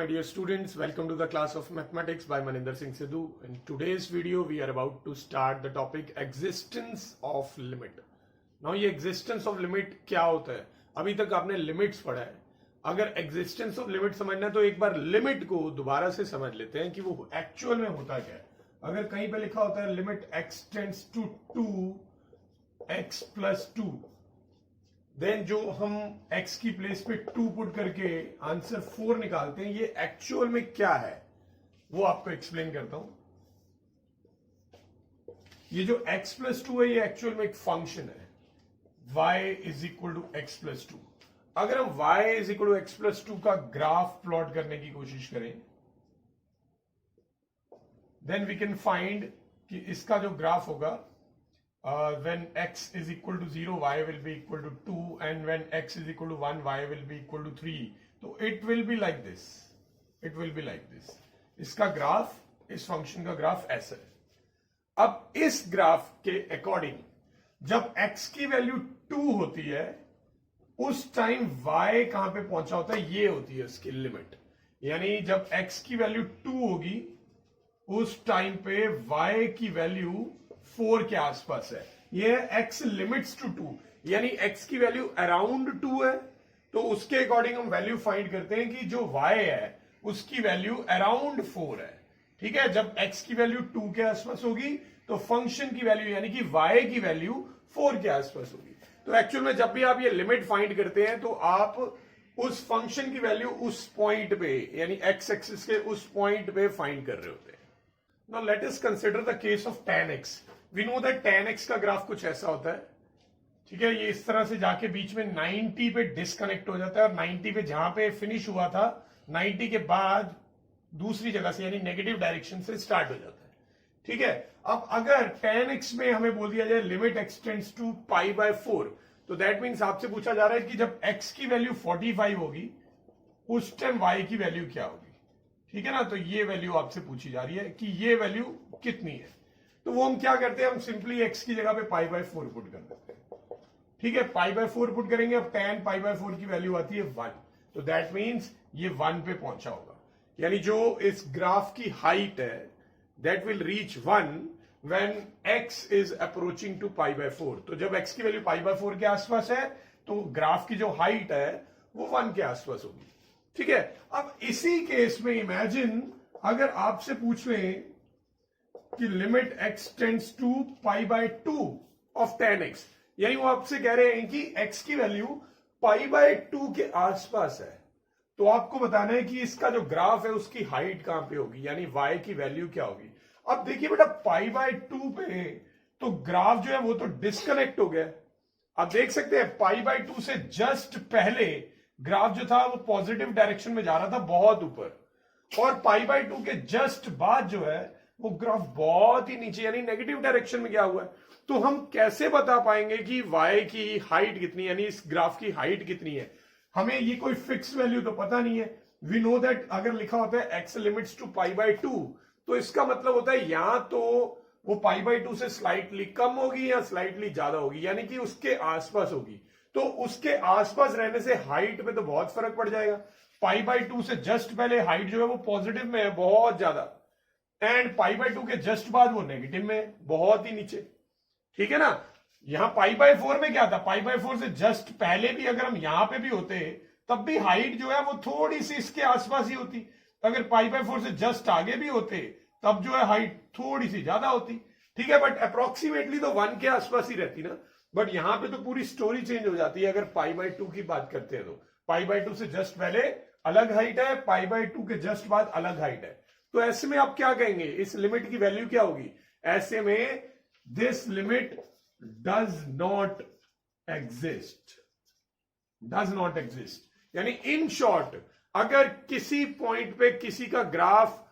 my dear students, welcome to the class of mathematics by Maninder Singh Sidhu. In today's video we are about to start the topic existence of limit. Now ये existence of limit क्या होता है? अभी तक आपने limits पढ़ा है. अगर existence of limit समझना है तो एक बार limit को दोबारा से समझ लेते हैं कि वो actual में होता क्या है. अगर कहीं पे लिखा होता है limit x tends to 2x plus 2, then जो हम x की प्लेस पे 2 पुट करके आंसर 4 निकालते हैं, ये एक्चुअल में क्या है वो आपको एक्सप्लेन करता हूं. ये जो x प्लस 2 है ये एक्चुअल में एक फंक्शन है y is equal to x plus 2. अगर हम y is equal to x plus 2 का ग्राफ प्लॉट करने की कोशिश करें, देन वी कैन फाइंड कि इसका जो ग्राफ होगा, when x is equal to 0, y will be equal to 2, and when x is equal to 1, y will be equal to 3. तो it will be like this. It will be like this. इसका graph, इस function का graph ऐसा है. अब इस graph के according जब x की वैल्यू 2 होती है, उस टाइम y कहां पे पहुंचा होता है, ये होती है इसकी लिमिट. यानी जब x की वैल्यू 2 होगी, उस टाइम पे y की वैल्यू 4 के आसपास है. ये x लिमिट्स टू 2, यानी x की वैल्यू अराउंड 2 है, तो उसके अकॉर्डिंग हम वैल्यू फाइंड करते हैं कि जो y है उसकी वैल्यू अराउंड 4 है. ठीक है, जब x की वैल्यू 2 के आसपास होगी तो फंक्शन की वैल्यू यानी कि y की वैल्यू 4 के आसपास होगी. तो एक्चुअल में जब भी आप ये लिमिट फाइंड करते हैं तो आप उस फंक्शन की वैल्यू उस पॉइंट पे यानी x एक्सिस के उस पॉइंट पे फाइंड कर रहे होते हैं. Now let us consider the case of tan x. We know that tan x का ग्राफ कुछ ऐसा होता है. ठीक है, ये इस तरह से जाके बीच में 90 पे डिस्कनेक्ट हो जाता है, और 90 पे जहां पे फिनिश हुआ था 90 के बाद दूसरी जगह से यानी नेगेटिव डायरेक्शन से स्टार्ट हो जाता है. ठीक है, अब अगर tan x में हमें बोल दिया जाए limit x tends to pi by 4, तो दैट मीन्स आपसे पूछा जा रहा है कि जब x की वैल्यू 45 होगी उस टाइम y की वैल्यू क्या होगी. ठीक है ना, तो ये वैल्यू आपसे पूछी जा रही है कि ये वैल्यू कितनी है. तो वो हम क्या करते हैं, हम सिंपली x की जगह पे पाई बाय 4 पुट कर देते हैं. ठीक है, पाई बाय 4 पुट करेंगे. अब tan पाई बाय 4 की वैल्यू आती है 1, तो दैट मीन्स ये 1 पे पहुंचा होगा. यानी जो इस ग्राफ की हाइट है that will reach 1 when x is approaching to pi by 4. तो जब x की वैल्यू पाई बाय 4 के आसपास है तो ग्राफ की जो हाइट है वो 1 के आसपास होगी. ठीक है, अब इसी केस में इमेजिन अगर आपसे पूछ लें कि limit x tends to pi by 2 of tan x, यानी वो आपसे कह रहे हैं कि x की वैल्यू पाई बाय 2 के आसपास है, तो आपको बताना है कि इसका जो ग्राफ है उसकी हाइट कहां पे होगी, यानी y की वैल्यू क्या होगी. अब देखिए बेटा, पाई बाय 2 पे तो ग्राफ जो है वो तो डिस्कनेक्ट हो गया. आप देख सकते हैं पाई बाय 2 से जस्ट पहले ग्राफ जो था वो पॉजिटिव डायरेक्शन में जा रहा था बहुत ऊपर, और पाई बाय 2 के जस्ट बाद जो है वो ग्राफ बहुत ही नीचे यानी नेगेटिव डायरेक्शन में गया हुआ है. तो हम कैसे बता पाएंगे कि y की हाइट कितनी, यानी इस ग्राफ की हाइट कितनी है. हमें ये कोई फिक्स वैल्यू तो पता नहीं है. वी नो दैट अगर लिखा होता है x limits to pi by 2, तो इसका मतलब होता है या तो वो पाई बाय 2 से स्लाइटली कम होगी या स्लाइटली ज्यादा होगी, यानी कि उसके आसपास होगी. तो उसके आसपास रहने से हाइट में तो बहुत फर्क पड़ जाएगा. पाई बाय 2 से जस्ट पहले हाइट जो है वो पॉजिटिव में है बहुत ज्यादा, एंड पाई बाय 2 के जस्ट बाद वो नेगेटिव में बहुत ही नीचे. ठीक है ना, यहां पाई बाय 4 में क्या था, पाई बाय 4 से जस्ट पहले भी अगर हम यहां पे भी होते तब भी हाइट जो है वो थोड़ी सी इसके आसपास ही होती. अगर पाई बाय 4 से जस्ट आगे भी होते तब जो है हाइट थोड़ी सी ज्यादा होती. ठीक है, बट अप्रोक्सीमेटली तो 1 के आसपास ही रहती ना. बट यहां पे तो पूरी स्टोरी चेंज हो जाती है अगर पाई बाय 2 की बात करते हैं. तो पाई बाय 2 से जस्ट पहले अलग हाइट है, पाई बाय 2 के जस्ट बाद अलग हाइट है. तो ऐसे में आप क्या कहेंगे, इस लिमिट की वैल्यू क्या होगी. ऐसे में this limit does not exist. Does not exist यानी इन शॉर्ट, अगर किसी पॉइंट पे किसी का ग्राफ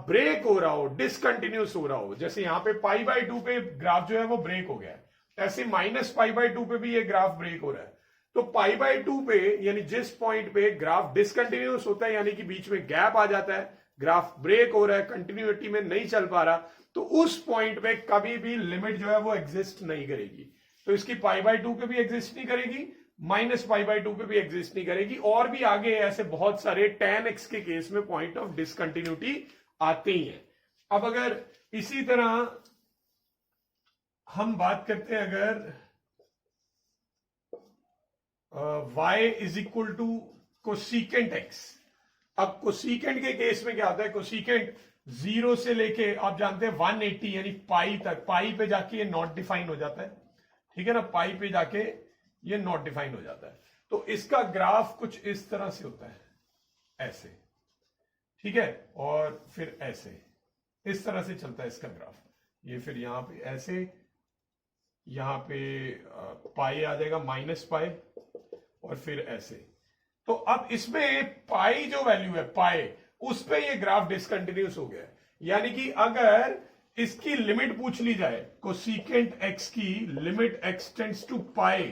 ब्रेक हो रहा हो, डिसकंटिन्यूस हो रहा हो, जैसे यहां पे पाई बाय 2 पे ग्राफ जो है वो ब्रेक हो गया है, ऐसे माइनस पाई बाय 2 पे भी ये ग्राफ ब्रेक हो रहा है. तो पाई बाय 2 पे यानी जिस पॉइंट पे ग्राफ डिसकंटिन्यूस होता है यानी कि बीच में गैप आ जाता है, ग्राफ ब्रेक हो रहा है, कंटिन्यूटी में नहीं चल पा रहा, तो उस पॉइंट पे कभी भी लिमिट जो है वो एग्जिस्ट नहीं करेगी. तो इसकी पाई बाय 2 पे भी एग्जिस्ट नहीं करेगी, -π/2 पे भी एग्जिस्ट नहीं करेगी। और भी आगे ऐसे बहुत सारे tan x के केस में पॉइंट ऑफ डिसकंटिन्यूटी आते ही हैं। अब अगर इसी तरह हम बात करते हैं, अगर y is equal to cosecant x। अब कोसिकेंट के केस में क्या होता है, कोसिकेंट 0 से लेके आप जानते हैं 180 यानी पाई तक, पाई पे जाके ये नॉट डिफाइन हो जाता है, ठीक है ना, पाई पे जाके ये नॉट डिफाइन हो जाता है। तो इसका ग्राफ कुछ इस तरह से होता है, ऐसे, ठीक है, और फिर ऐसे, इस तरह से चलता है इसका ग्राफ। ये फिर यहां पे ऐसे, यहां पे पाई आ जाएगा -π, और फिर ऐसे। तो अब इसमें पाई जो वैल्यू है, पाई, उस पे ये ग्राफ डिसकंटिन्यूस हो गया। यानी कि अगर इसकी लिमिट पूछ ली जाए, कोसिकेंट x की लिमिट x टेंड्स टू पाई,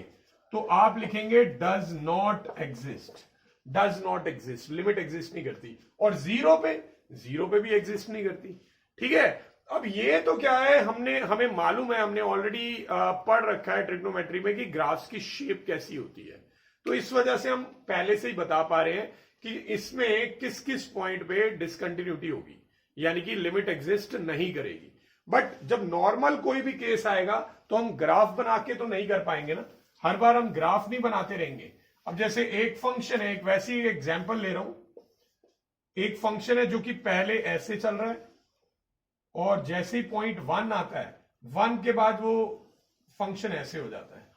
तो आप लिखेंगे does not exist, does not exist, limit exist नहीं करती। और जीरो पे भी एग्जिस्ट नहीं करती, ठीक है। अब ये तो क्या है, हमें मालूम है, हमने ऑलरेडी पढ़ रखा है ट्रिग्नोमेट्री में कि ग्राफ्स की शेप कैसी होती है। तो इस वजह से हम पहले से ही बता पा रहे हैं कि इसमें किस किस पॉइंट पे डिसकंटिन्यूटी होगी, यानी कि लिमिट एग्जिस्ट नहीं करेगी। बट जब नॉर्मल कोई भी केस आएगा तो हम ग्राफ बना के तो नहीं कर पाएंगे ना, हर बार हम ग्राफ नहीं बनाते रहेंगे। अब जैसे एक फंक्शन है, एक वैसी एग्जांपल ले रहा हूं, एक फंक्शन है जो कि पहले ऐसे चल रहा है, और जैसे ही पॉइंट 1 आता है, 1 के बाद वो फंक्शन ऐसे हो जाता है।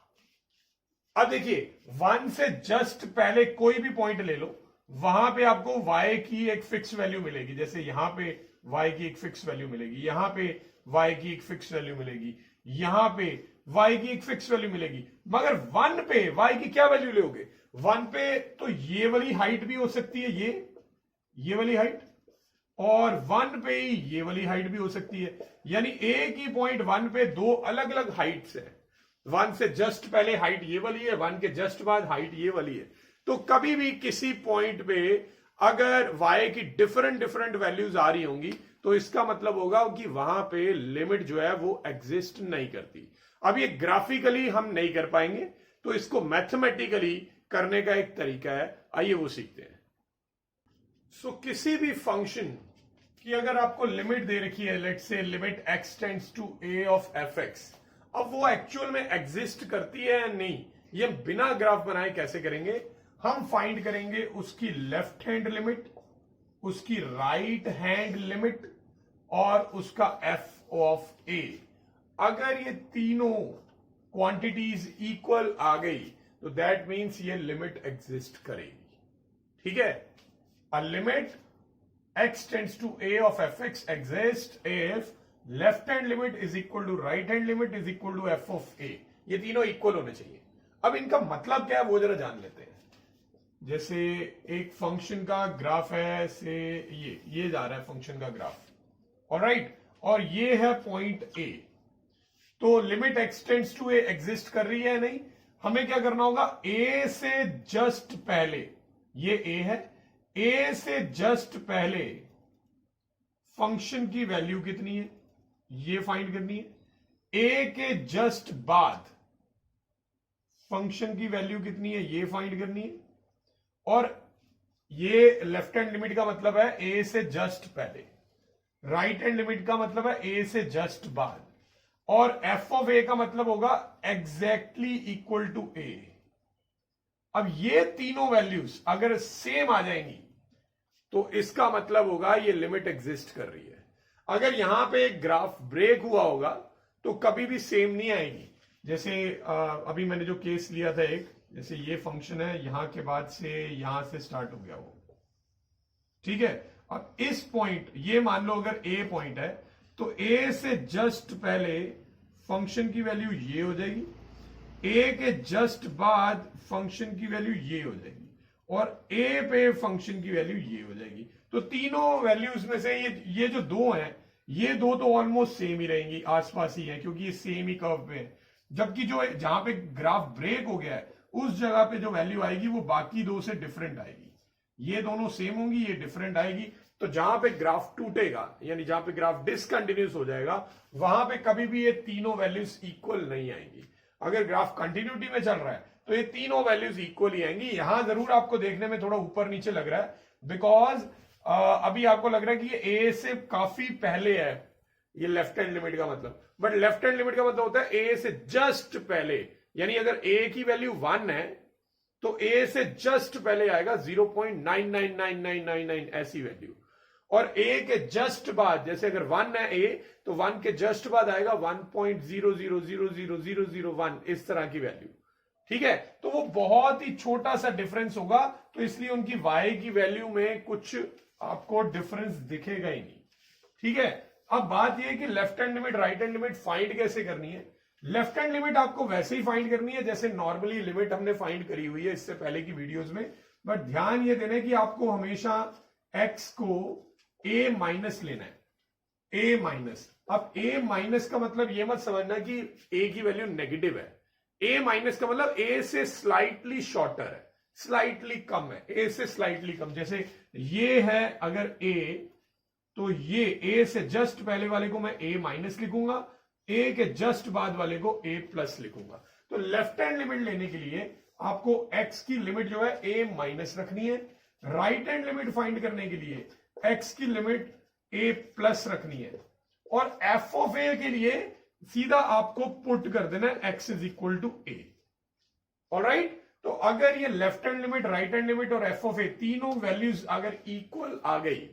अब देखिए 1 से जस्ट पहले कोई भी पॉइंट ले लो, वहां पे आपको y की एक फिक्स वैल्यू मिलेगी। जैसे यहां पे y की एक फिक्स वैल्यू मिलेगी, यहां पे y की एक फिक्स वैल्यू मिलेगी, यहां पे y की एक फिक्स वैल्यू मिलेगी। मगर 1 पे y की क्या वैल्यू लोगे? 1 पे तो ये वाली हाइट भी हो सकती है, ये वाली हाइट, और 1 पे ही ये वाली हाइट भी हो सकती है। यानी एक ही पॉइंट 1 पे दो अलग अलग हाइट्स है। 1 से जस्ट पहले हाइट ये वाली है, 1 के जस्ट बाद हाइट ये वाली है। तो कभी भी किसी पॉइंट पे अगर y की डिफरेंट वैल्यूज आ रही होंगी, तो इसका मतलब होगा कि वहां पे लिमिट जो है वो एग्जिस्ट नहीं करती। अब ये ग्राफिकली हम नहीं कर पाएंगे, तो इसको मैथमेटिकली करने का एक तरीका है, आइए वो सीखते हैं। सो किसी भी फंक्शन की अगर आपको लिमिट दे रखी है, let's say limit x tends to a of fx, अब वो एक्चुअल में एग्जिस्ट करती है या नहीं, ये बिना ग्राफ बनाए कैसे करेंगे? हम फाइंड करेंगे उसकी लेफ्ट हैंड लिमिट, उसकी राइट हैंड लिमिट, और उसका f ऑफ a। अगर ये तीनों क्वांटिटीज इक्वल आ गई तो दैट मीन्स ये लिमिट एग्जिस्ट करेगी, ठीक है। A limit x tends to a of fx exists if left hand limit is equal to right hand limit is equal to f of a। ये तीनों equal होने चाहिए। अब इनका मतलब क्या है वो जरा जान लेते हैं। जैसे एक फंक्शन का ग्राफ है, से ये जा रहा है फंक्शन का ग्राफ, ऑलराइट, और ये है पॉइंट a। तो limit x tends to a exist कर रही है नहीं? हमें क्या करना होगा, a से जस्ट पहले, ये a है, a से जस्ट पहले फंक्शन की वैल्यू कितनी है ये फाइंड करनी है। a के जस्ट बाद फंक्शन की वैल्यू कितनी है ये फाइंड करनी है। और ये लेफ्ट हैंड लिमिट का मतलब है a से जस्ट पहले, राइट हैंड लिमिट का मतलब है a से जस्ट बाद, और f ऑफ a का मतलब होगा एग्जैक्टली इक्वल टू a। अब ये तीनों वैल्यूज अगर सेम आ जाएंगी तो इसका मतलब होगा ये लिमिट एग्जिस्ट कर रही है। अगर यहां पे एक ग्राफ ब्रेक हुआ होगा तो कभी भी सेम नहीं आएगी। जैसे अभी मैंने जो केस लिया था एक, जैसे ये फंक्शन है, यहां के बाद से यहां से स्टार्ट हो गया वो, ठीक है। अब इस पॉइंट, ये मान लो अगर a पॉइंट है तो a से जस्ट पहले फंक्शन की वैल्यू ये हो जाएगी, a के जस्ट बाद फंक्शन की वैल्यू ये हो जाएगी, और a पे फंक्शन की वैल्यू ये हो जाएगी। तो तीनों वैल्यूज में से ये जो दो हैं, ये दो तो ऑलमोस्ट सेम ही रहेंगी, आसपास ही है, क्योंकि ये सेम ही कर्व पे है। जबकि जो जहां पे ग्राफ ब्रेक हो गया है उस जगह पे जो वैल्यू आएगी वो बाकी दो से डिफरेंट आएगी। ये दोनों सेम होंगी, ये डिफरेंट आएगी। तो जहां पे ग्राफ टूटेगा, यानी जहां पे ग्राफ डिसकंटिन्यूस हो जाएगा, वहां पे कभी भी ये तीनों वैल्यूज इक्वल नहीं आएंगी। अगर ग्राफ कंटिन्यूटी में चल रहा है तो ये तीनों वैल्यूज इक्वली आएंगी। यहां जरूर आपको देखने में थोड़ा ऊपर नीचे लग रहा है, बिकॉज अभी आपको लग रहा है कि ये ए से काफी पहले है, ये लेफ्ट हैंड लिमिट का मतलब, बट लेफ्ट हैंड लिमिट का मतलब होता है ए से जस्ट पहले, यानी अगर ए की वैल्यू 1 है तो ए से जस्ट पहले आएगा 0.999999 ऐसी वैल्यू, और ए के जस्ट बाद, जैसे अगर 1 है ए तो 1 के जस्ट बाद आएगा 1.00000001 इस तरह की वैल्यू। ठीक है, तो वो बहुत ही छोटा सा डिफरेंस होगा, तो इसलिए उनकी y की वैल्यू में कुछ आपको डिफरेंस दिखेगा ही नहीं। ठीक है, अब बात यह है कि left hand limit right hand limit find कैसे करनी है। लेफ्ट हैंड लिमिट आपको वैसे ही फाइंड करनी है जैसे नॉर्मली लिमिट हमने फाइंड करी हुई है इससे पहले की वीडियोस में, बट ध्यान ये देना कि आपको हमेशा x को a माइनस लेना है, a माइनस। अब a माइनस का मतलब ये मत समझना कि a की वैल्यू नेगेटिव है, a माइनस का मतलब a से स्लाइटली शॉर्टर है, स्लाइटली कम है, a से स्लाइटली कम। जैसे ये है अगर a, तो ये a से जस्ट पहले वाले को मैं a माइनस लिखूंगा, a के जस्ट बाद वाले को a प्लस लिखूंगा। तो लेफ्ट हैंड लिमिट लेने के लिए आपको x की लिमिट जो है a माइनस रखनी है, राइट हैंड लिमिट फाइंड करने के लिए x की लिमिट a प्लस रखनी है, और f ऑफ a के लिए सीधा आपको पुट कर देना है x is equal to a। Alright, तो अगर ये left hand limit right hand limit और f ऑफ a तीनों वैल्यूज अगर इक्वल आ गई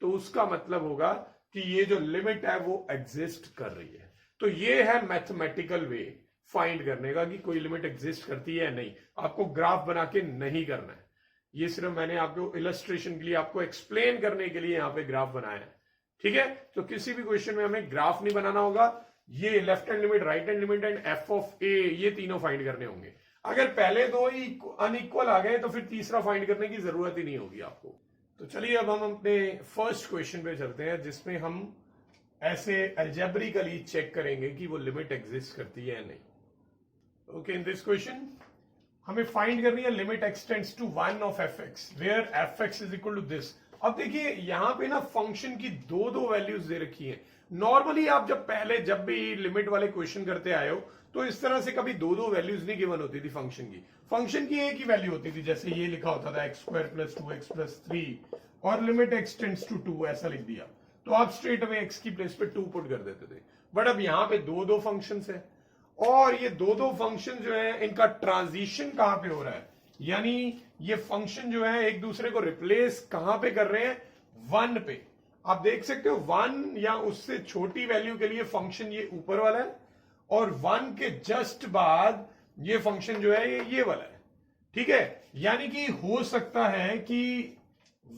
तो उसका मतलब होगा कि ये जो लिमिट है वो एग्जिस्ट कर रही है। तो ये है मैथमेटिकल वे फाइंड करने का कि कोई लिमिट एग्जिस्ट करती है या नहीं। आपको ग्राफ बना के नहीं करना है, ये सिर्फ मैंने आपको इलस्ट्रेशन के लिए, आपको एक्सप्लेन करने के लिए यहां पे ग्राफ बनाया है। ठीक है, तो किसी भी क्वेश्चन में हमें ग्राफ नहीं बनाना होगा, ये left hand limit right hand limit and F of A ये तीनों फाइंड करने होंगे। अगर पहले दो ही अनइक्वल आ गए तो फिर तीसरा फाइंड करने की जरूरत ही नहीं होगी आपको। तो चलिए अब हम अपने फर्स्ट क्वेश्चन पे चलते हैं, जिसमें हम ऐसे अलजेब्रिकली चेक करेंगे कि वो लिमिट एग्जिस्ट करती है या नहीं। ओके, इन दिस क्वेश्चन हमें फाइंड करनी है limit x tends to 1 of f x where f x is equal to this. अब देखिए यहां पे ना फंक्शन की दो वैल्यूज दे रखी हैं। नॉर्मली आप जब भी लिमिट वाले क्वेश्चन करते आए हो तो इस तरह से कभी दो वैल्यूज नहीं गिवन होती थी फंक्शन की। फंक्शन की एक ही वैल्यू होती थी, जैसे ये लिखा होता था x square plus 2x plus 3 और लिमिट एक्स टेंड्स टू 2 ऐसा लिख दिया, तो आप स्ट्रेट अवे एक्स की प्लेस पे 2 पुट कर देते थे। बट अब यहां पे दो फंक्शन है, और ये दो फंक्शन जो है इनका ट्रांजिशन कहां पे हो रहा है, यानी ये फंक्शन जो है एक दूसरे को रिप्लेस कहां पे कर रहे हैं, 1 पे। आप देख सकते हो 1 या उससे छोटी वैल्यू के लिए फंक्शन ये ऊपर वाला है, और 1 के जस्ट बाद ये फंक्शन जो है ये वाला है। ठीक है, यानी कि हो सकता है कि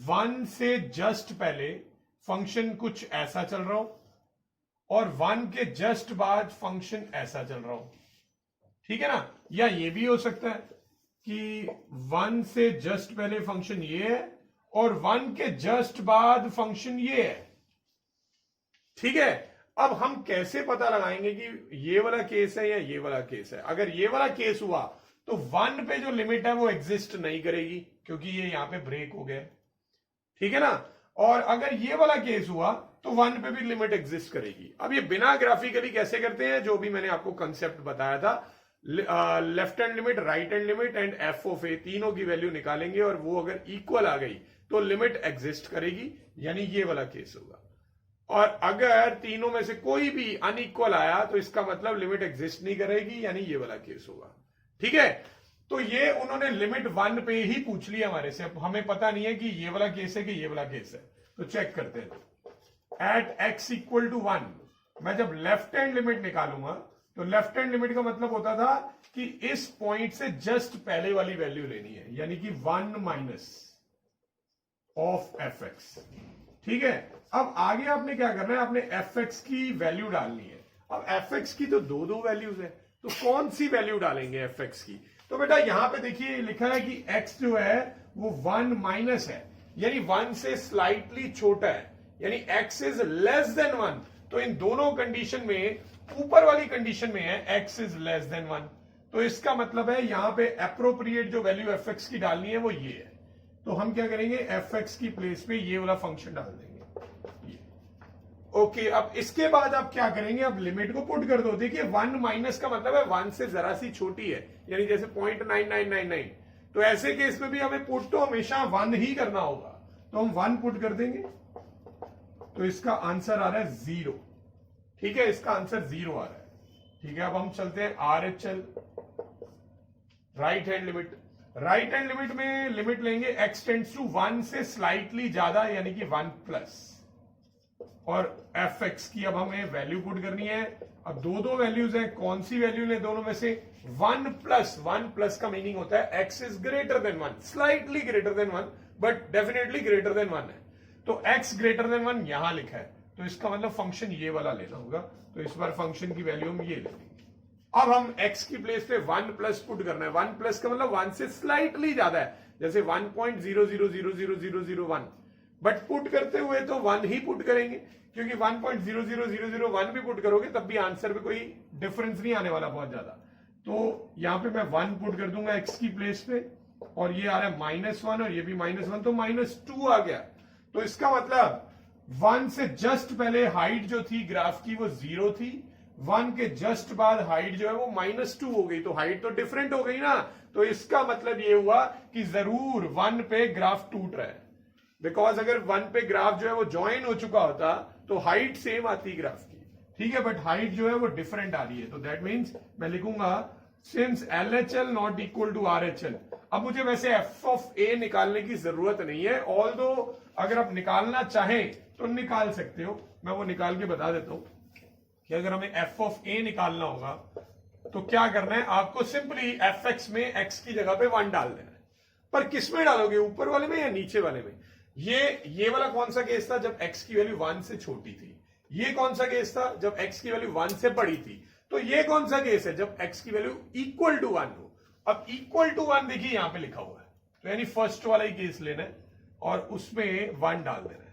1 से जस्ट पहले फंक्शन कुछ ऐसा चल रहा हो और 1 के जस्ट बाद फंक्शन ऐसा चल रहा हो। ठीक है ना, या ये भी हो सकता है कि 1 से जस्ट पहले फंक्शन ये है और 1 के जस्ट बाद फंक्शन ये है। ठीक है, अब हम कैसे पता लगाएंगे कि ये वाला केस है या ये वाला केस है। अगर ये वाला केस हुआ तो 1 पे जो लिमिट है वो एग्जिस्ट नहीं करेगी क्योंकि ये यहां पे ब्रेक हो गया। ठीक है ना, और अगर ये वाला केस हुआ तो 1 पे भी लिमिट एग्जिस्ट करेगी। अब ये बिना ग्राफिकली कैसे करते हैं, जो भी मैंने आपको कंसेप्ट बताया था, left hand limit right hand limit and F of A तीनों की वैल्यू निकालेंगे और वो अगर इक्वल आ गई तो लिमिट एग्जिस्ट करेगी, यानी ये वाला केस होगा। और अगर तीनों में से कोई भी अनइक्वल आया तो इसका मतलब लिमिट एग्जिस्ट नहीं करेगी, यानी ये वाला केस होगा। ठीक है, तो ये उन्होंने लिमिट 1 पे ही पूछ लिया हमारे से। हमें पता नहीं है कि ये वाला केस है कि ये वाला केस है, तो चेक करते हैं। एट x इक्वल टू 1 मैं जब लेफ्ट हैंड लिमिट निकालूंगा तो लेफ्ट हैंड लिमिट का मतलब होता था कि इस पॉइंट से जस्ट पहले वाली वैल्यू लेनी है, यानी कि 1 माइनस ऑफ एफ एक्स। ठीक है, अब आगे आपने क्या करना है, आपने एफ एक्स की वैल्यू डालनी है। अब एफ एक्स की तो दो वैल्यूज है, तो कौन सी वैल्यू डालेंगे एफ एक्स की। तो बेटा यहां पे देखिए लिखा है कि x जो है वो 1 माइनस है, यानी 1 से स्लाइटली छोटा है, यानी x इज लेस देन 1। तो इन दोनों कंडीशन में, ऊपर वाली कंडीशन में है x इज लेस देन 1, तो इसका मतलब है यहां पे एप्रोप्रिएट जो वैल्यू एफ एक्स की डालनी है वो ये है। तो हम क्या करेंगे, एफ एक्स की प्लेस पे ये वाला फंक्शन डाल देंगे, ये। ओके अब इसके बाद आप क्या करेंगे, अब लिमिट को पुट कर दो। देखिए 1 माइनस का मतलब है 1 से जरा सी छोटी है, यानी जैसे 0.9999। तो ऐसे केस में भी हमें पुट तो हमेशा 1 ही करना होगा, तो हम 1 पुट कर देंगे। तो इसका आंसर आ रहा है 0। ठीक है, इसका आंसर 0 आ रहा है। ठीक है, अब हम चलते हैं RHL, right hand limit. Right hand limit में लिमिट लेंगे x टेंड्स टू 1 से स्लाइटली ज्यादा, यानी कि 1 प्लस, और fx की अब हमें वैल्यू पुट करनी है। अब दो वैल्यूज हैं, कौन सी वैल्यू लें दोनों में से? 1 प्लस का मीनिंग होता है x is greater than 1, slightly greater than 1 but definitely greater than 1 है। तो x ग्रेटर देन 1 यहां लिखा है, तो इसका मतलब फंक्शन ये वाला लेना होगा। तो इस बार फंक्शन की वैल्यू हम ये लेंगे। अब हम x की प्लेस पे 1 प्लस पुट करना है। 1 प्लस का मतलब 1 से स्लाइटली ज्यादा है, जैसे 1.000001, बट पुट करते हुए तो 1 ही पुट करेंगे, क्योंकि 1.00001 भी पुट करोगे तब भी आंसर में कोई डिफरेंस नहीं आने वाला बहुत ज्यादा। तो यहां पे मैं 1 पुट कर दूंगा x की प्लेस पे, और ये आ रहा है -1 और ये भी -1, तो -2 आ गया। तो इसका मतलब 1 से जस्ट पहले हाइट जो थी ग्राफ की वो 0 थी, 1 के जस्ट बाद हाइट जो है वो -2 हो गई, तो हाइट तो डिफरेंट हो गई ना। तो इसका मतलब ये हुआ कि जरूर 1 पे ग्राफ टूट रहा है, बिकॉज अगर 1 पे ग्राफ जो है वो ज्वाइन हो चुका होता तो हाइट सेम आती ग्राफ की। ठीक है, बट हाइट जो है वो डिफरेंट आ रही है, तो दैट मीन्स मैं लिखूंगा since LHL not equal to RHL। अब मुझे वैसे f ऑफ a निकालने की जरूरत नहीं है, ऑल्दो अगर आप निकालना चाहें तो निकाल सकते हो। मैं वो निकाल के बता देता हूं कि अगर हमें f ऑफ a निकालना होगा तो क्या करना है, आपको सिंपली fx में x की जगह पे 1 डाल देना है। पर किस में डालोगे, ऊपर वाले में या नीचे वाले में? ये वाला कौन सा केस था जब x की वैल्यू 1 से छोटी थी? ये कौन सा केस था जब x की वैल्यू 1 से बड़ी थी? तो ये कौन सा केस है जब x की वैल्यू इक्वल टू 1 हो? अब इक्वल टू 1 देखिए यहां पे लिखा हुआ है, तो यानी फर्स्ट वाला ही केस लेना है और उसमें 1 डाल देना है।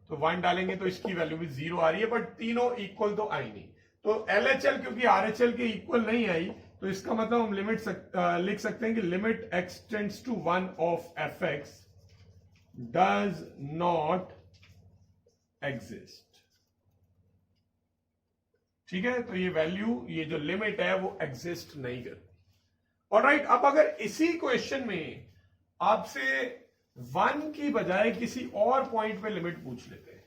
तो 1 डालेंगे तो इसकी वैल्यू भी 0 आ रही है, बट तीनों इक्वल तो आई नहीं। तो LHL क्योंकि RHL के इक्वल नहीं आई, तो इसका मतलब हम लिख सकते हैं कि limit x tends to 1 of fx does not exist. ठीक है, तो ये वैल्यू, ये जो लिमिट है वो एग्जिस्ट नहीं करती। ऑलराइट, अब अगर इसी क्वेश्चन में आपसे 1 की बजाय किसी और पॉइंट पे लिमिट पूछ लेते हैं,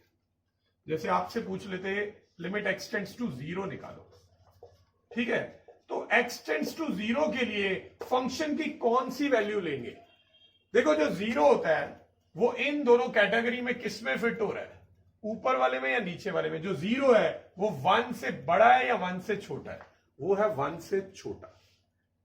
जैसे आपसे पूछ लेते लिमिट x टेंड्स टू 0 निकालो, ठीक है, तो x टेंड्स टू 0 के लिए फंक्शन की कौन सी वैल्यू लेंगे? देखो जो 0 होता है वो इन दोनों कैटेगरी में किस में फिट हो रहा है, ऊपर वाले में या नीचे वाले में? जो 0 है वो 1 से बड़ा है या 1 से छोटा है? वो है 1 से छोटा।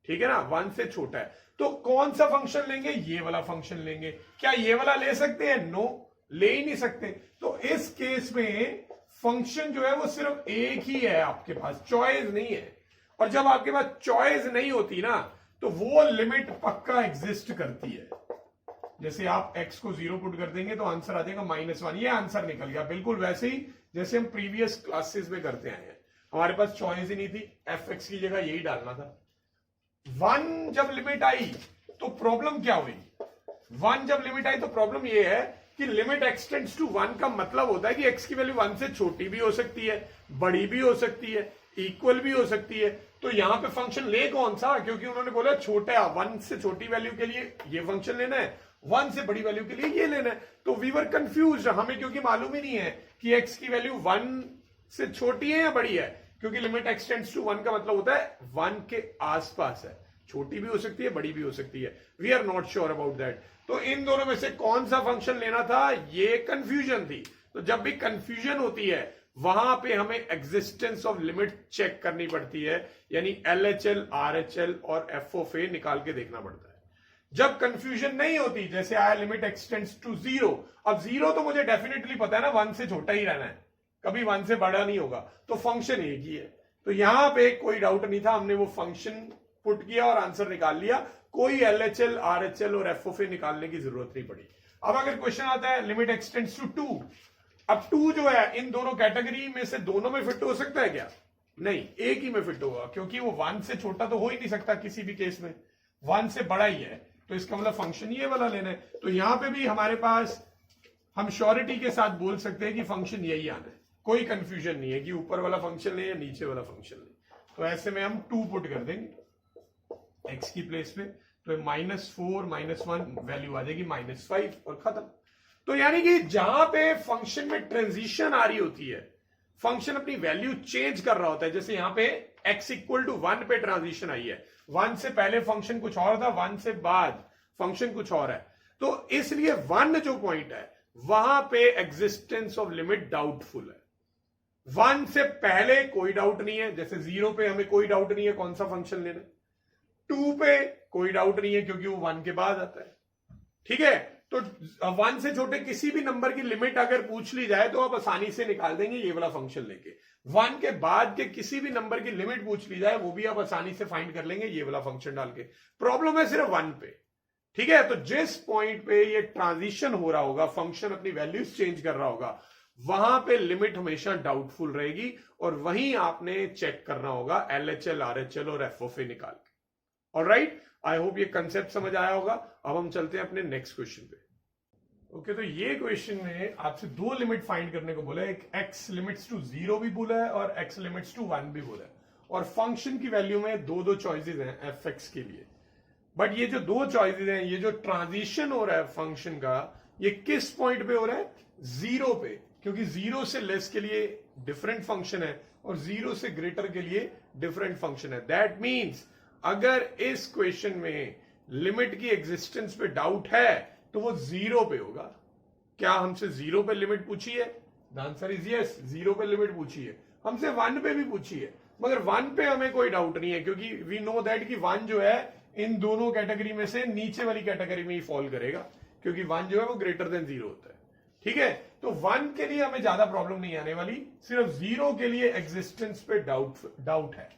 ठीक है ना, 1 से छोटा है। तो कौन सा फंक्शन लेंगे? ये वाला फंक्शन लेंगे। क्या ये वाला ले सकते हैं? नो, ले ही नहीं सकते। तो इस केस में फंक्शन जो है वो सिर्फ एक ही है, आपके पास चॉइस नहीं है। और जब आपके पास चॉइस नहीं होती ना, तो वो लिमिट पक्का एग्जिस्ट करती है। जैसे आप x को 0 पुट कर देंगे तो आंसर आ जाएगा -1, ये आंसर निकल गया। बिल्कुल वैसे ही जैसे हम प्रीवियस क्लासेस में करते आए हैं, हमारे पास चॉइस ही नहीं थी, fx की जगह यही डालना था। 1 जब लिमिट आई तो प्रॉब्लम क्या हुई? 1 जब लिमिट आई तो प्रॉब्लम ये है कि लिमिट x टेंड्स टू 1 का मतलब होता है कि x की वैल्यू 1 से छोटी भी हो सकती है, बड़ी भी हो सकती है, इक्वल भी हो सकती है। तो यहां पे फंक्शन ले कौन सा? क्योंकि उन्होंने बोला छोटा, 1 से छोटी वैल्यू के लिए ये फंक्शन लेना है, 1 से बड़ी वैल्यू के लिए ये लेना है। तो वी वर कंफ्यूज्ड, हमें क्योंकि मालूम ही नहीं है कि x की वैल्यू 1 से छोटी है या बड़ी है, क्योंकि लिमिट x टेंड्स टू 1 का मतलब होता है 1 के आसपास है, छोटी भी हो सकती है, बड़ी भी हो सकती है। We are not sure about that. तो इन दोनों में से कौन सा फंक्शन लेना था, ये कंफ्यूजन थी। तो जब भी कंफ्यूजन होती है वहां पे हमें एग्जिस्टेंस ऑफ लिमिट चेक करनी पड़ती है, यानी LHL, RHL और f ऑफ a निकाल के देखना पड़ता है। जब कंफ्यूजन नहीं होती, जैसे आया लिमिट x टेंड्स टू 0, अब 0 तो मुझे डेफिनेटली पता है ना 1 से छोटा ही रहना है, कभी 1 से बड़ा नहीं होगा, तो फंक्शन एक ही है। तो यहां पे कोई डाउट नहीं था, हमने वो फंक्शन पुट किया और आंसर निकाल लिया, कोई LHL, RHL और f ऑफ a निकालने की जरूरत नहीं पड़ी। अब अगर क्वेश्चन आता है लिमिट x टेंड्स टू 2, अब 2 जो है इन दोनों कैटेगरी में से दोनों में फिट हो सकता है क्या? नहीं, एक ही में फिट होगा, क्योंकि वो 1 से छोटा तो हो ही नहीं सकता किसी भी केस में, 1 से बड़ा ही है। तो इसका मतलब फंक्शन ये वाला लेना है। तो यहां पे भी हमारे पास हम श्योरिटी के साथ बोल सकते हैं कि फंक्शन यही आना है। कोई कंफ्यूजन नहीं है कि ऊपर वाला फंक्शन ले या नीचे वाला फंक्शन ले। तो ऐसे में हम 2 पुट कर देंगे एक्स की प्लेस पे, तो -4 -1 वैल्यू आ जाएगी -5 और खत्म। तो यानी कि जहां पे फंक्शन में ट्रांजिशन आ रही होती है, फंक्शन अपनी वैल्यू चेंज कर रहा होता है, जैसे यहां पे x = 1 पे ट्रांजिशन आई है, 1 से पहले फंक्शन कुछ और था, 1 से बाद फंक्शन कुछ और है, तो इसलिए 1 जो पॉइंट है वहां पे एग्जिस्टेंस ऑफ लिमिट डाउटफुल है। 1 से पहले कोई डाउट नहीं है, जैसे 0 पे हमें कोई डाउट नहीं है कौन सा फंक्शन लेना है, 2 पे कोई डाउट नहीं है क्योंकि वो 1 के बाद आता है, ठीक है। तो 1 से छोटे किसी भी नंबर की लिमिट अगर पूछ ली जाए तो आप आसानी से निकाल देंगे ये वाला फंक्शन लेके। 1 के बाद के किसी भी नंबर की लिमिट पूछ ली जाए वो भी आप आसानी से फाइंड कर लेंगे ये वाला फंक्शन डाल के। प्रॉब्लम है सिर्फ 1 पे, ठीक है। तो जिस पॉइंट पे ये ट्रांजिशन हो रहा होगा, फंक्शन अपनी वैल्यूज चेंज कर रहा होगा, वहां पे लिमिट हमेशा डाउटफुल रहेगी और वहीं आपने चेक करना होगा LHL, RHL और FOA निकाल के। ऑलराइट, आई होप ये कंसेप्ट समझ आया होगा। अब हम चलते हैं अपने नेक्स्ट क्वेश्चन पे। ओके, तो ये क्वेश्चन में आपसे 2 लिमिट फाइंड करने को बोला है, एक x लिमिट्स टू 0 भी बोला है और x लिमिट्स टू 1 भी बोला है, और फंक्शन की वैल्यू में दो चॉइसेस हैं fx के लिए। बट ये जो 2 चॉइसेस हैं, ये जो ट्रांजिशन हो रहा है फंक्शन का, ये किस पॉइंट पे हो रहा है? 0 पे, क्योंकि 0 से लेस के लिए डिफरेंट फंक्शन है और 0 से ग्रेटर के लिए डिफरेंट फंक्शन है। दैट मीन्स अगर इस क्वेश्चन में लिमिट की एग्जिस्टेंस पे डाउट है तो वो 0 पे होगा। क्या हमसे 0 पे लिमिट पूछी है? द आंसर इज यस, 0 पे लिमिट पूछी है। हमसे 1 पे भी पूछी है, मगर 1 पे हमें कोई डाउट नहीं है क्योंकि वी नो दैट कि 1 जो है इन दोनों कैटेगरी में से नीचे वाली कैटेगरी में ही फॉल करेगा, क्योंकि 1 जो है वो ग्रेटर देन 0 होता है, ठीक है। तो 1 के लिए हमें ज्यादा प्रॉब्लम नहीं आने वाली, सिर्फ 0 के लिए एग्जिस्टेंस पे डाउट है।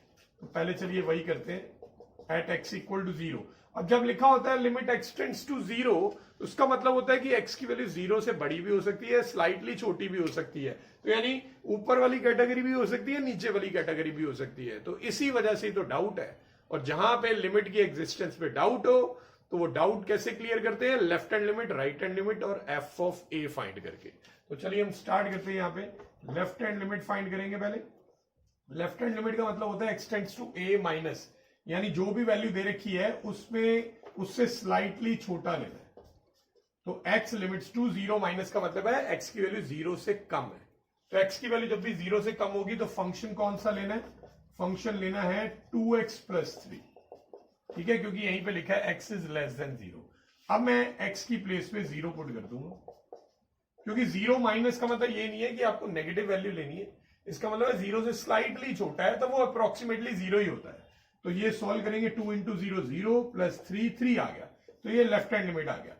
तो पहले चलिए वही करते हैं, एट x = 0। अब जब लिखा होता है लिमिट x टेंड्स टू 0, उसका मतलब होता है कि x की वैल्यू 0 से बड़ी भी हो सकती है, स्लाइटली छोटी भी हो सकती है। तो यानी ऊपर वाली कैटेगरी भी हो सकती है, नीचे वाली कैटेगरी भी हो सकती है। तो इसी वजह से तो डाउट है, और जहां पे लिमिट की एग्जिस्टेंस पे डाउट हो तो वो डाउट कैसे क्लियर करते हैं? Left hand limit, right hand limit और f(a) फाइंड करके। तो चलिए हम स्टार्ट करते हैं। यहाँ पे लेफ्ट हैंड लिमिट फाइंड करेंगे। पहले लेफ्ट हैंड लिमिट का मतलब होता है x tends to a minus, यानी जो भी वैल्यू दे रखी है उसमें उससे स्लाइटली छोटा लेना है। तो x लिमिट्स टू 0 माइनस का मतलब है x की वैल्यू 0 से कम है। तो x की वैल्यू जब भी 0 से कम होगी तो फंक्शन कौन सा लेना है? फंक्शन लेना है 2x + 3, ठीक है, क्योंकि यहीं पे लिखा है x इज लेस देन 0। अब मैं x की प्लेस पे 0 पुट कर दूंगा, क्योंकि 0 माइनस का मतलब ये नहीं है कि आपको नेगेटिव वैल्यू लेनी है, इसका मतलब है 0 से स्लाइटली छोटा है तो वो अप्रोक्सीमेटली 0 ही होता है। तो ये सॉल्व करेंगे, 2 × 0 0 + 3 3 आ गया, तो ये लेफ्ट हैंड लिमिट आ गया।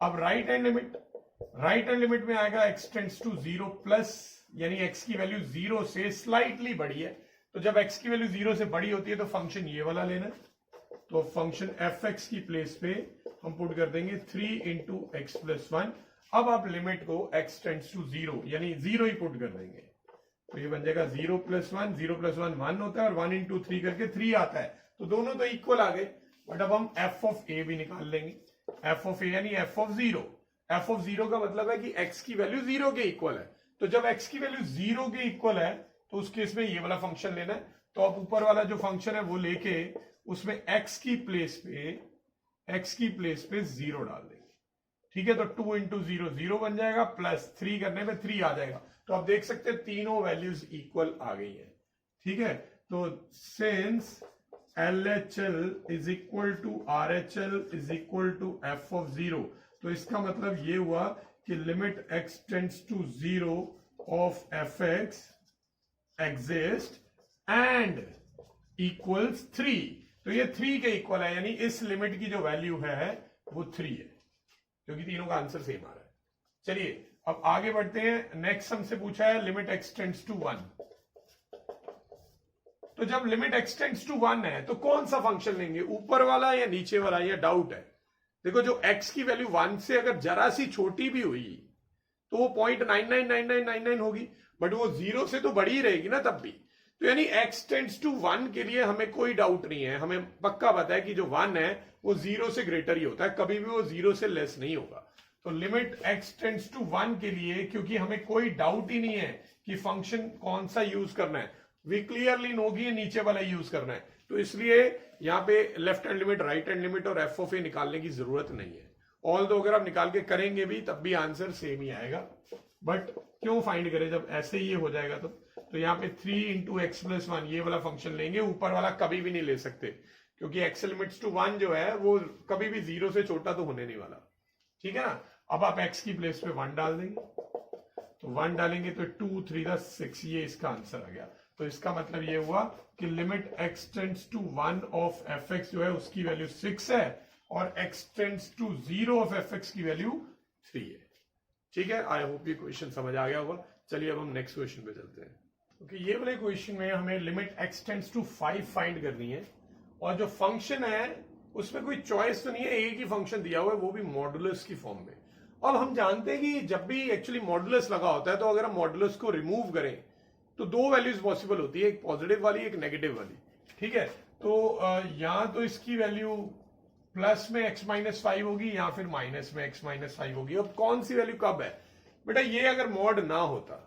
अब राइट हैंड लिमिट में आएगा x टेंड्स टू 0 प्लस, यानी x की वैल्यू 0 से स्लाइटली बड़ी है। तो जब x की वैल्यू 0 से बड़ी होती है तो फंक्शन ये वाला लेना है। तो फंक्शन fx की प्लेस पे हम पुट कर देंगे 3 × x + 1। अब आप लिमिट को x टेंड्स टू 0 यानी 0 ही पुट कर देंगे, तो ये बन जाएगा 0 + 1, 0 + 1 1 होता है और 1 × 3 करके 3 आता है। तो दोनों तो इक्वल आ गए, बट अब हम f(a) भी निकाल लेंगे। f(a) यानी f(0). f(0) का मतलब है कि x की वैल्यू 0 के इक्वल है। तो जब x की वैल्यू 0 के इक्वल है तो उस केस में ये वाला फंक्शन लेना है। तो आप ऊपर वाला जो फंक्शन है वो लेके उसमें x की प्लेस पे 0 डाल देंगे, ठीक है। तो 2 × 0 0 बन जाएगा, प्लस 3 करने पे 3 आ जाएगा। तो आप देख सकते हैं तीनों वैल्यूज इक्वल आ गई है, ठीक है। तो सिंस LHL = RHL = f(0), तो इसका मतलब ये हुआ कि limit x tends to 0 of fx exist and equals 3। तो ये 3 के इक्वल है, यानी इस लिमिट की जो वैल्यू है वो 3 है, क्योंकि तीनों का आंसर सेम आ रहा है। चलिए अब आगे बढ़ते हैं। नेक्स्ट हमसे पूछा है लिमिट x टेंड्स टू 1। तो जब लिमिट x टेंड्स टू 1 है तो कौन सा फंक्शन लेंगे, ऊपर वाला या नीचे वाला, या डाउट है? देखो, जो x की वैल्यू 1 से अगर जरा सी छोटी भी हुई तो वो 0.999999 होगी, बट वो 0 से तो बड़ी ही रहेगी ना तब भी। तो यानी x टेंड्स टू 1 के लिए हमें कोई डाउट नहीं है, हमें पक्का पता है कि जो 1 है वो 0 से ग्रेटर ही होता है, कभी भी वो 0 से लेस नहीं होगा। तो लिमिट x टेंड्स टू 1 के लिए, क्योंकि हमें कोई डाउट ही नहीं है कि फंक्शन कौन सा यूज करना है, वी क्लियरली नो कि ये नीचे वाला यूज करना है, तो इसलिए यहाँ पे left hand limit, right hand limit और एफ ऑफ ए निकालने की जरूरत नहीं है। ऑल दो अगर आप निकाल के करेंगे भी तब भी आंसर सेम ही आएगा, बट क्यों फाइंड करें जब ऐसे ही होो जाएगा। तो यहाँ पे 3 इंटू एक्स प्लस 1 ये वाला फंक्शन लेंगे, ऊपर वाला कभी भी नहीं ले सकते क्योंकि एक्स लिमिट्स टू 1 जो है वो कभी भी 0 से छोटा तो होने नहीं वाला, ठीक है ना। अब आप एक्स की प्लेस पे 1 डाल देंगे, तो 1 डालेंगे तो 2 3 6, ये इसका आंसर आ गया। तो इसका मतलब ये हुआ कि limit x tends to 1 of f x जो है उसकी वैल्यू 6 है और x tends to 0 of f x की वैल्यू 3 है, ठीक है। आई होप ये क्वेश्चन समझ आ गया होगा। चलिए अब हम नेक्स्ट क्वेश्चन पे चलते हैं। क्योंकि ये वाले क्वेश्चन में हमें limit x tends to 5 find करनी है और जो फंक्शन है उसमें कोई चॉइस तो नहीं है, एक ही फंक्शन दिया हुआ है वो भी मॉडुलस की फॉर्म में। अब हम जानते हैं कि जब भी एक्चुअली मॉडुलस लगा होता है तो अगर हम मॉडुलस को रिमूव करें तो 2 वैल्यूज पॉसिबल होती है, एक पॉजिटिव वाली एक नेगेटिव वाली, ठीक है। तो या तो इसकी वैल्यू प्लस में x माइनस 5 होगी या फिर माइनस में x माइनस 5 होगी। अब कौन सी वैल्यू कब है बेटा, ये अगर मॉड ना होता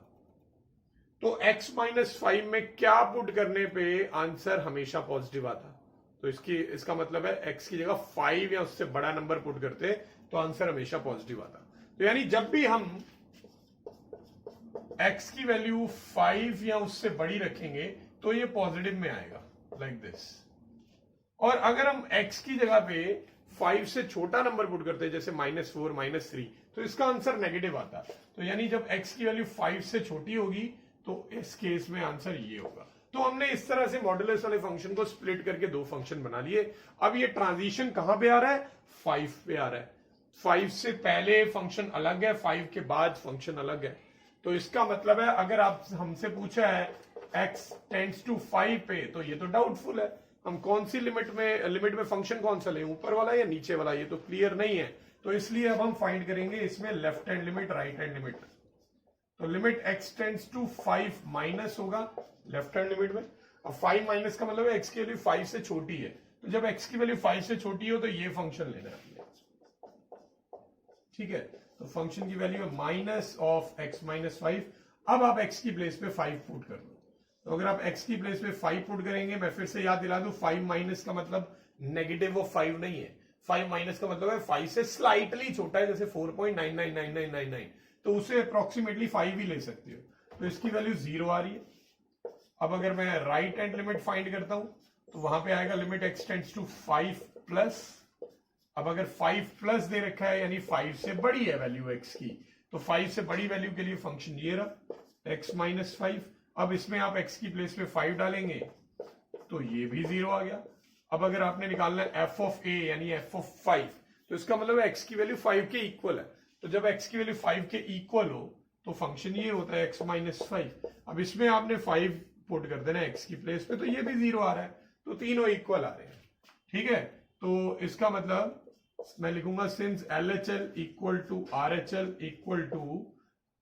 तो x माइनस 5 में क्या पुट करने पे आंसर हमेशा पॉजिटिव आता, तो इसका मतलब है x की जगह 5 या उससे बड़ा नंबर पुट करते तो आंसर हमेशा पॉजिटिव आता। तो यानी जब भी हम x की वैल्यू 5 या उससे बड़ी रखेंगे तो ये पॉजिटिव में आएगा, लाइक दिस। और अगर हम x की जगह पे 5 से छोटा नंबर पुट करते हैं जैसे -4 -3 तो इसका आंसर नेगेटिव आता। तो यानी जब x की वैल्यू 5 से छोटी होगी तो इस केस में आंसर ये होगा। तो हमने इस तरह से मॉडुलस वाले फंक्शन को स्प्लिट करके 2 फंक्शन बना लिए। अब ये ट्रांजिशन कहां पे आ रहा है, 5 पे आ रहा है। 5 से पहले फंक्शन अलग है, 5 के बाद फंक्शन अलग है। तो इसका मतलब है अगर आप हमसे पूछा है x टेंड्स टू 5 पे तो ये तो डाउटफुल है, हम कौन सी लिमिट में फंक्शन कौन सा लें, ऊपर वाला या नीचे वाला, ये तो क्लियर नहीं है। तो इसलिए अब हम फाइंड करेंगे इसमें left hand limit right hand limit. तो limit x tends to 5 minus होगा लेफ्ट हैंड लिमिट में। अब 5 माइनस का मतलब है x की वैल्यू 5 से छोटी है, तो जब x की वैल्यू 5 से छोटी हो तो ये फंक्शन लेना है, ठीक है। तो फंक्शन की वैल्यू है माइनस ऑफ x माइनस 5। अब आप x की प्लेस पे 5 पुट कर दो। तो अगर आप x की प्लेस पे 5 पुट करेंगे, मैं फिर से याद दिला दूं 5 माइनस का मतलब नेगेटिव ऑफ 5 नहीं है, 5 माइनस का मतलब है 5 से स्लाइटली छोटा है, जैसे 4.999999, तो उसे अप्रोक्सीमेटली 5 ही ले सकते हो। तो इसकी वैल्यू 0 आ रही है। अब अगर मैं राइट हैंड लिमिट फाइंड करता हूं तो वहां पे आएगा limit x tends to 5 plus. अब अगर 5 प्लस दे रखा है यानी 5 से बड़ी है वैल्यू x की, तो 5 से बड़ी वैल्यू के लिए फंक्शन ये रहा x माइनस 5। अब इसमें आप x की प्लेस पे 5 डालेंगे तो ये भी 0 आ गया। अब अगर आपने निकालना है f ऑफ a यानी f ऑफ 5, तो इसका मतलब है x की वैल्यू 5 के इक्वल है। तो जब x की वैल्यू 5 के इक्वल हो तो फंक्शन ये होता है x माइनस 5। अब इसमें आपने 5 पुट कर देना x की प्लेस पे, तो ये भी 0 आ रहा है, तो तीनों इक्वल आ रहे हैं, ठीक है। तो इसका मतलब मैं लिखूंगा since LHL equal to RHL equal to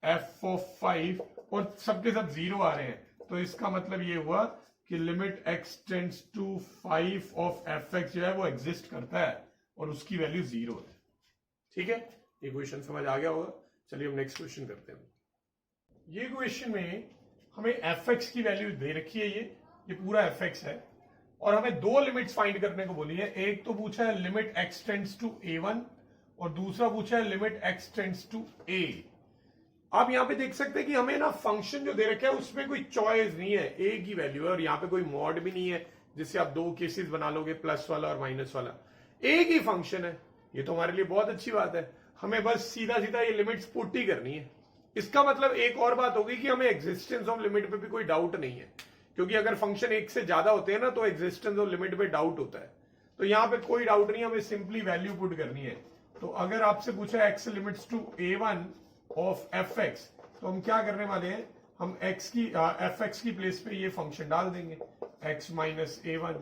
f of 5 और सबके सब 0 आ रहे हैं, तो इसका मतलब ये हुआ कि limit x tends to 5 of fx जो है वो एग्जिस्ट करता है और उसकी वैल्यू 0 है, ठीक है। ये क्वेश्चन समझ आ गया होगा। चलिए अब नेक्स्ट क्वेश्चन करते हैं। ये क्वेश्चन में हमें fx की वैल्यू दे रखी है, ये पूरा fx है और हमें 2 लिमिट्स फाइंड करने को बोली है। एक तो पूछा है limit x tends to a1 और दूसरा पूछा है limit x tends to a। आप यहां पे देख सकते हैं कि हमें ना फंक्शन जो दे रखा है उसमें कोई चॉइस नहीं है, एक ही वैल्यू है और यहाँ पे कोई मॉड भी नहीं है जिससे आप 2 केसेस बना लोगे, प्लस वाला और माइनस वाला, एक ही फंक्शन है। ये तो हमारे लिए बहुत अच्छी बात है, हमें बस सीधा सीधा ये लिमिट्स पुट ही करनी है। इसका मतलब एक और बात होगी कि हमें एग्जिस्टेंस ऑफ लिमिट पे भी कोई डाउट नहीं है, क्योंकि अगर फंक्शन 1 से ज्यादा होते हैं ना तो एग्जिस्टेंस ऑफ लिमिट पे डाउट होता है। तो यहाँ पे कोई डाउट नहीं, हमें सिंपली वैल्यू पुट करनी है। तो अगर आपसे पूछा x limits to a1 of fx, तो हम क्या करने वाले हैं, हम fx की प्लेस पे ये फंक्शन डाल देंगे, x minus a1,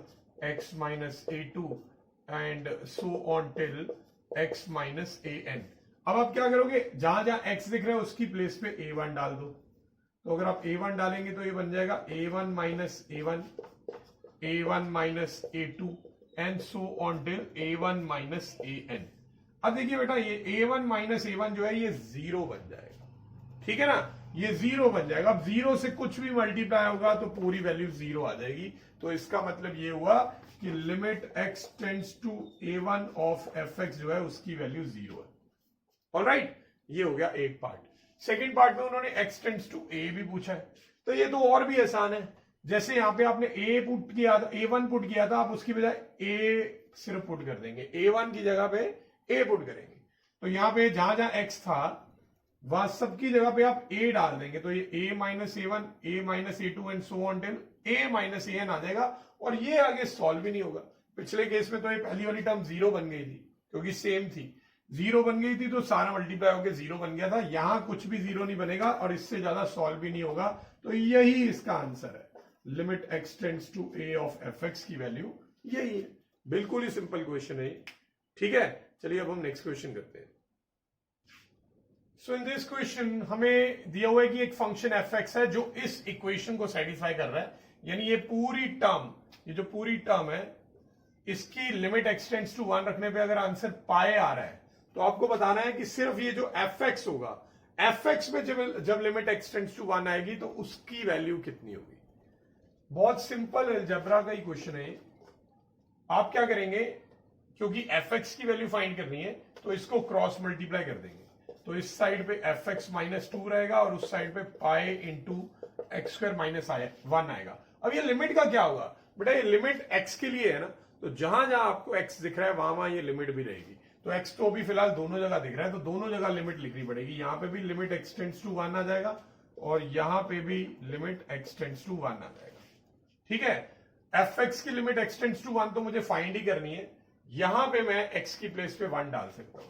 x minus a2 and so on till x minus an। अब आप क्या करोगे, जहां जहां x दिख रहा है उसकी प्लेस पे a1 डाल दो। तो अगर आप a1 डालेंगे तो ये बन जाएगा a1 minus a1, a1 minus a2 and so on till a1 minus an। अब देखिए बेटा ये a1 माइनस a1 जो है ये 0 बन जाएगा, ठीक है ना। ये 0 बन जाएगा। अब 0 से कुछ भी मल्टीप्लाई होगा तो पूरी वैल्यू 0 आ जाएगी। तो इसका मतलब ये हुआ कि limit x tends to a1 of fx जो है उसकी वैल्यू 0 है। ऑलराइट, ये हो गया एक पार्ट। सेकेंड पार्ट में उन्होंने x टेंड्स टू a भी पूछा है, तो ये तो और भी आसान है। जैसे यहां पे आपने a पुट किया था, a1 पुट किया था, आप उसकी बजाय a सिर्फ पुट कर देंगे, a1 की जगह पे a पुट करेंगे। तो यहां पे जहां जहां x था वह सबकी जगह पे आप a डाल देंगे, तो ये a minus a1, a minus a2 and so on till a minus an आ जाएगा। और ये आगे सॉल्व भी नहीं होगा। पिछले केस में तो ये पहली वाली टर्म 0 बन गई थी क्योंकि सेम थी, 0 बन गई थी तो सारा मल्टीप्लाई होकर 0 बन गया था। यहां कुछ भी 0 नहीं बनेगा और इससे ज्यादा सॉल्व भी नहीं होगा। तो यही इसका आंसर है, limit x tends to a of fx की वैल्यू यही है। बिल्कुल ही सिंपल क्वेश्चन है, ठीक है। चलिए अब हम नेक्स्ट क्वेश्चन करते हैं। सो इन दिस क्वेश्चन हमें दिया हुआ है कि एक फंक्शन fx है जो इस इक्वेशन को सेटिस्फाई कर रहा है, यानी ये पूरी टर्म, ये जो पूरी टर्म है इसकी लिमिट x टेंड्स टू 1 रखने पे अगर आंसर पाए आ रहा है तो आपको बताना है कि सिर्फ ये जो fx होगा, fx में जब लिमिट x टेंड्स टू 1 आएगी तो उसकी वैल्यू कितनी होगी। बहुत सिंपल अलजेब्रा का ही क्वेश्चन है। आप क्या करेंगे, क्योंकि fx की वैल्यू फाइंड करनी है तो इसको क्रॉस मल्टीप्लाई कर देंगे। तो इस साइड पे fx माइनस 2 रहेगा और उस साइड पे pi into x square minus 1 आएगा। अब ये लिमिट का क्या होगा बेटा, ये लिमिट x के लिए है ना, तो जहां जहां आपको x दिख रहा है वहां वहां ये लिमिट भी रहेगी। तो x तो अभी फिलहाल दोनों जगह दिख रहा है, तो दोनों जगह लिमिट लिखनी पड़ेगी। यहां पे भी लिमिट x टेंड्स टू 1 आ जाएगा और यहां पे भी लिमिट x टेंड्स टू 1 आ जाएगा, ठीक है। fx की लिमिट x टेंड्स टू 1 तो मुझे फाइंड ही करनी है। यहां पे मैं x की प्लेस पे 1 डाल सकता हूं,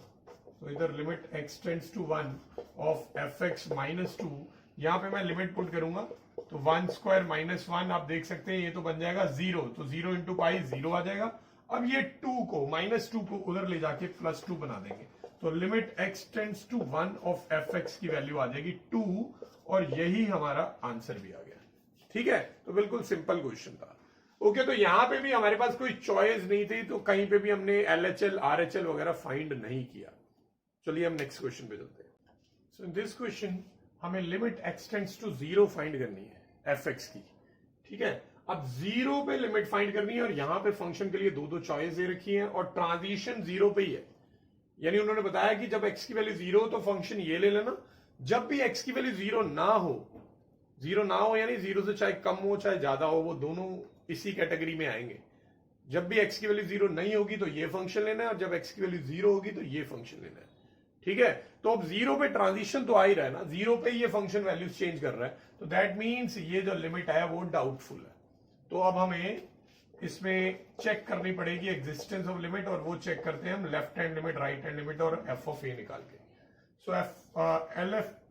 तो इधर limit x tends to 1 of fx minus 2, यहां पे मैं लिमिट पुट करूंगा तो 1 स्क्वायर माइनस 1 आप देख सकते हैं ये तो बन जाएगा 0, तो 0 इंटू पाई 0 आ जाएगा। अब ये 2 को माइनस 2 को उधर ले जाके प्लस 2 बना देंगे, तो limit x tends to 1 of fx की वैल्यू आ जाएगी 2 और यही हमारा आंसर भी आ गया, ठीक है। तो बिल्कुल सिंपल क्वेश्चन था। ओके, तो यहां पे भी हमारे पास कोई चॉइस नहीं थी, तो कहीं पे भी हमने LHL RHL वगैरह फाइंड नहीं किया। चलिए हम नेक्स्ट क्वेश्चन पे चलते हैं। सो इन दिस क्वेश्चन हमें limit x tends to 0 find करनी है fx की, ठीक है। अब 0 पे लिमिट फाइंड करनी है और यहां पे फंक्शन के लिए दो चॉइस दे रखी है और ट्रांजिशन 0 पे ही है। यानी उन्होंने बताया कि जब x की वैल्यू 0 तो फंक्शन ये ले लेना, जब भी x की वैल्यू 0 ना हो यानी 0 से चाहे कम हो चाहे ज्यादा हो, वो दोनों इसी कैटेगरी में आएंगे। जब भी x की वैल्यू 0 नहीं होगी तो ये फंक्शन लेना है और जब x की वैल्यू 0 होगी तो ये फंक्शन लेना है, ठीक है। तो अब 0 पे ट्रांजिशन तो आ ही रहा है ना, 0 पे ये फंक्शन वैल्यूज चेंज कर रहा है, तो दैट मीन्स ये जो लिमिट है वो डाउटफुल है। तो अब हमें इसमें चेक करनी पड़ेगी एग्जिस्टेंस ऑफ लिमिट, और वो चेक करते हैं हम left hand limit, right hand limit और एफ ऑफ ए निकाल के। सो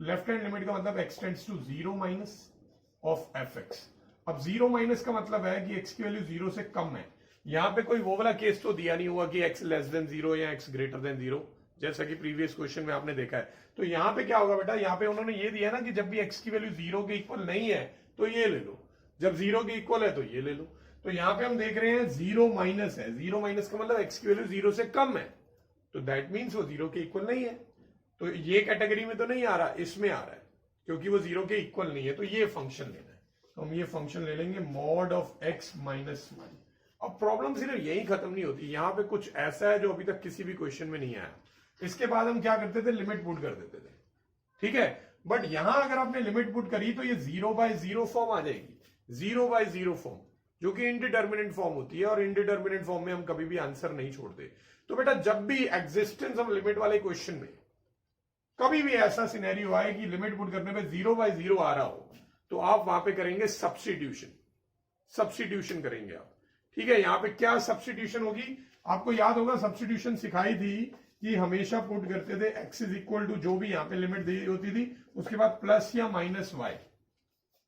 लेफ्ट हैंड लिमिट का मतलब x tends to 0 minus of fx। अब 0 माइनस का मतलब है कि x की वैल्यू 0 से कम है। यहां पे कोई वो वाला केस तो दिया नहीं हुआ कि x लेस देन 0 या x ग्रेटर देन 0, जैसा कि प्रीवियस क्वेश्चन में आपने देखा है। तो यहां पे क्या होगा बेटा, यहां पे उन्होंने ये दिया ना कि जब भी x की वैल्यू 0 के इक्वल नहीं है तो ये ले लो, जब 0 के इक्वल है तो ये ले लो। तो यहां पे हम देख रहे हैं 0 माइनस है, 0 माइनस का मतलब x की वैल्यू 0 से कम है, तो दैट मीन्स वो 0 के इक्वल नहीं है। तो ये कैटेगरी में तो नहीं आ रहा, इसमें आ रहा है क्योंकि वो 0 के इक्वल नहीं है, तो ये फंक्शन लेना है। तो हम ये फंक्शन ले लेंगे मॉड ऑफ x माइनस 1। अब प्रॉब्लम सिर्फ यही खत्म नहीं होती, यहां पे कुछ ऐसा है जो अभी तक किसी भी क्वेश्चन में नहीं आया। इसके बाद हम क्या करते थे, लिमिट पुट कर देते थे, ठीक है। बट यहां अगर आपने लिमिट पुट करी तो ये 0/0 फॉर्म आ जाएगी, 0/0 फॉर्म, जो कि इनडिटर्मिनेंट फॉर्म होती है, और इनडिटर्मिनेंट फॉर्म में हम कभी भी आंसर नहीं छोड़ते। तो बेटा जब भी एग्जिस्टेंस ऑफ लिमिट वाले क्वेश्चन में कभी भी ऐसा सिनेरियो आए कि लिमिट पुट करने पे 0/0 आ रहा हो, तो आप वहां पे करेंगे सब्स्टिट्यूशन करेंगे आप, ठीक है। यहां पे क्या सब्स्टिट्यूशन होगी, आपको याद होगा सब्स्टिट्यूशन सिखाई थी कि हमेशा पुट करते थे x इज इक्वल टू जो भी यहां पे लिमिट दी होती थी उसके बाद प्लस या माइनस y।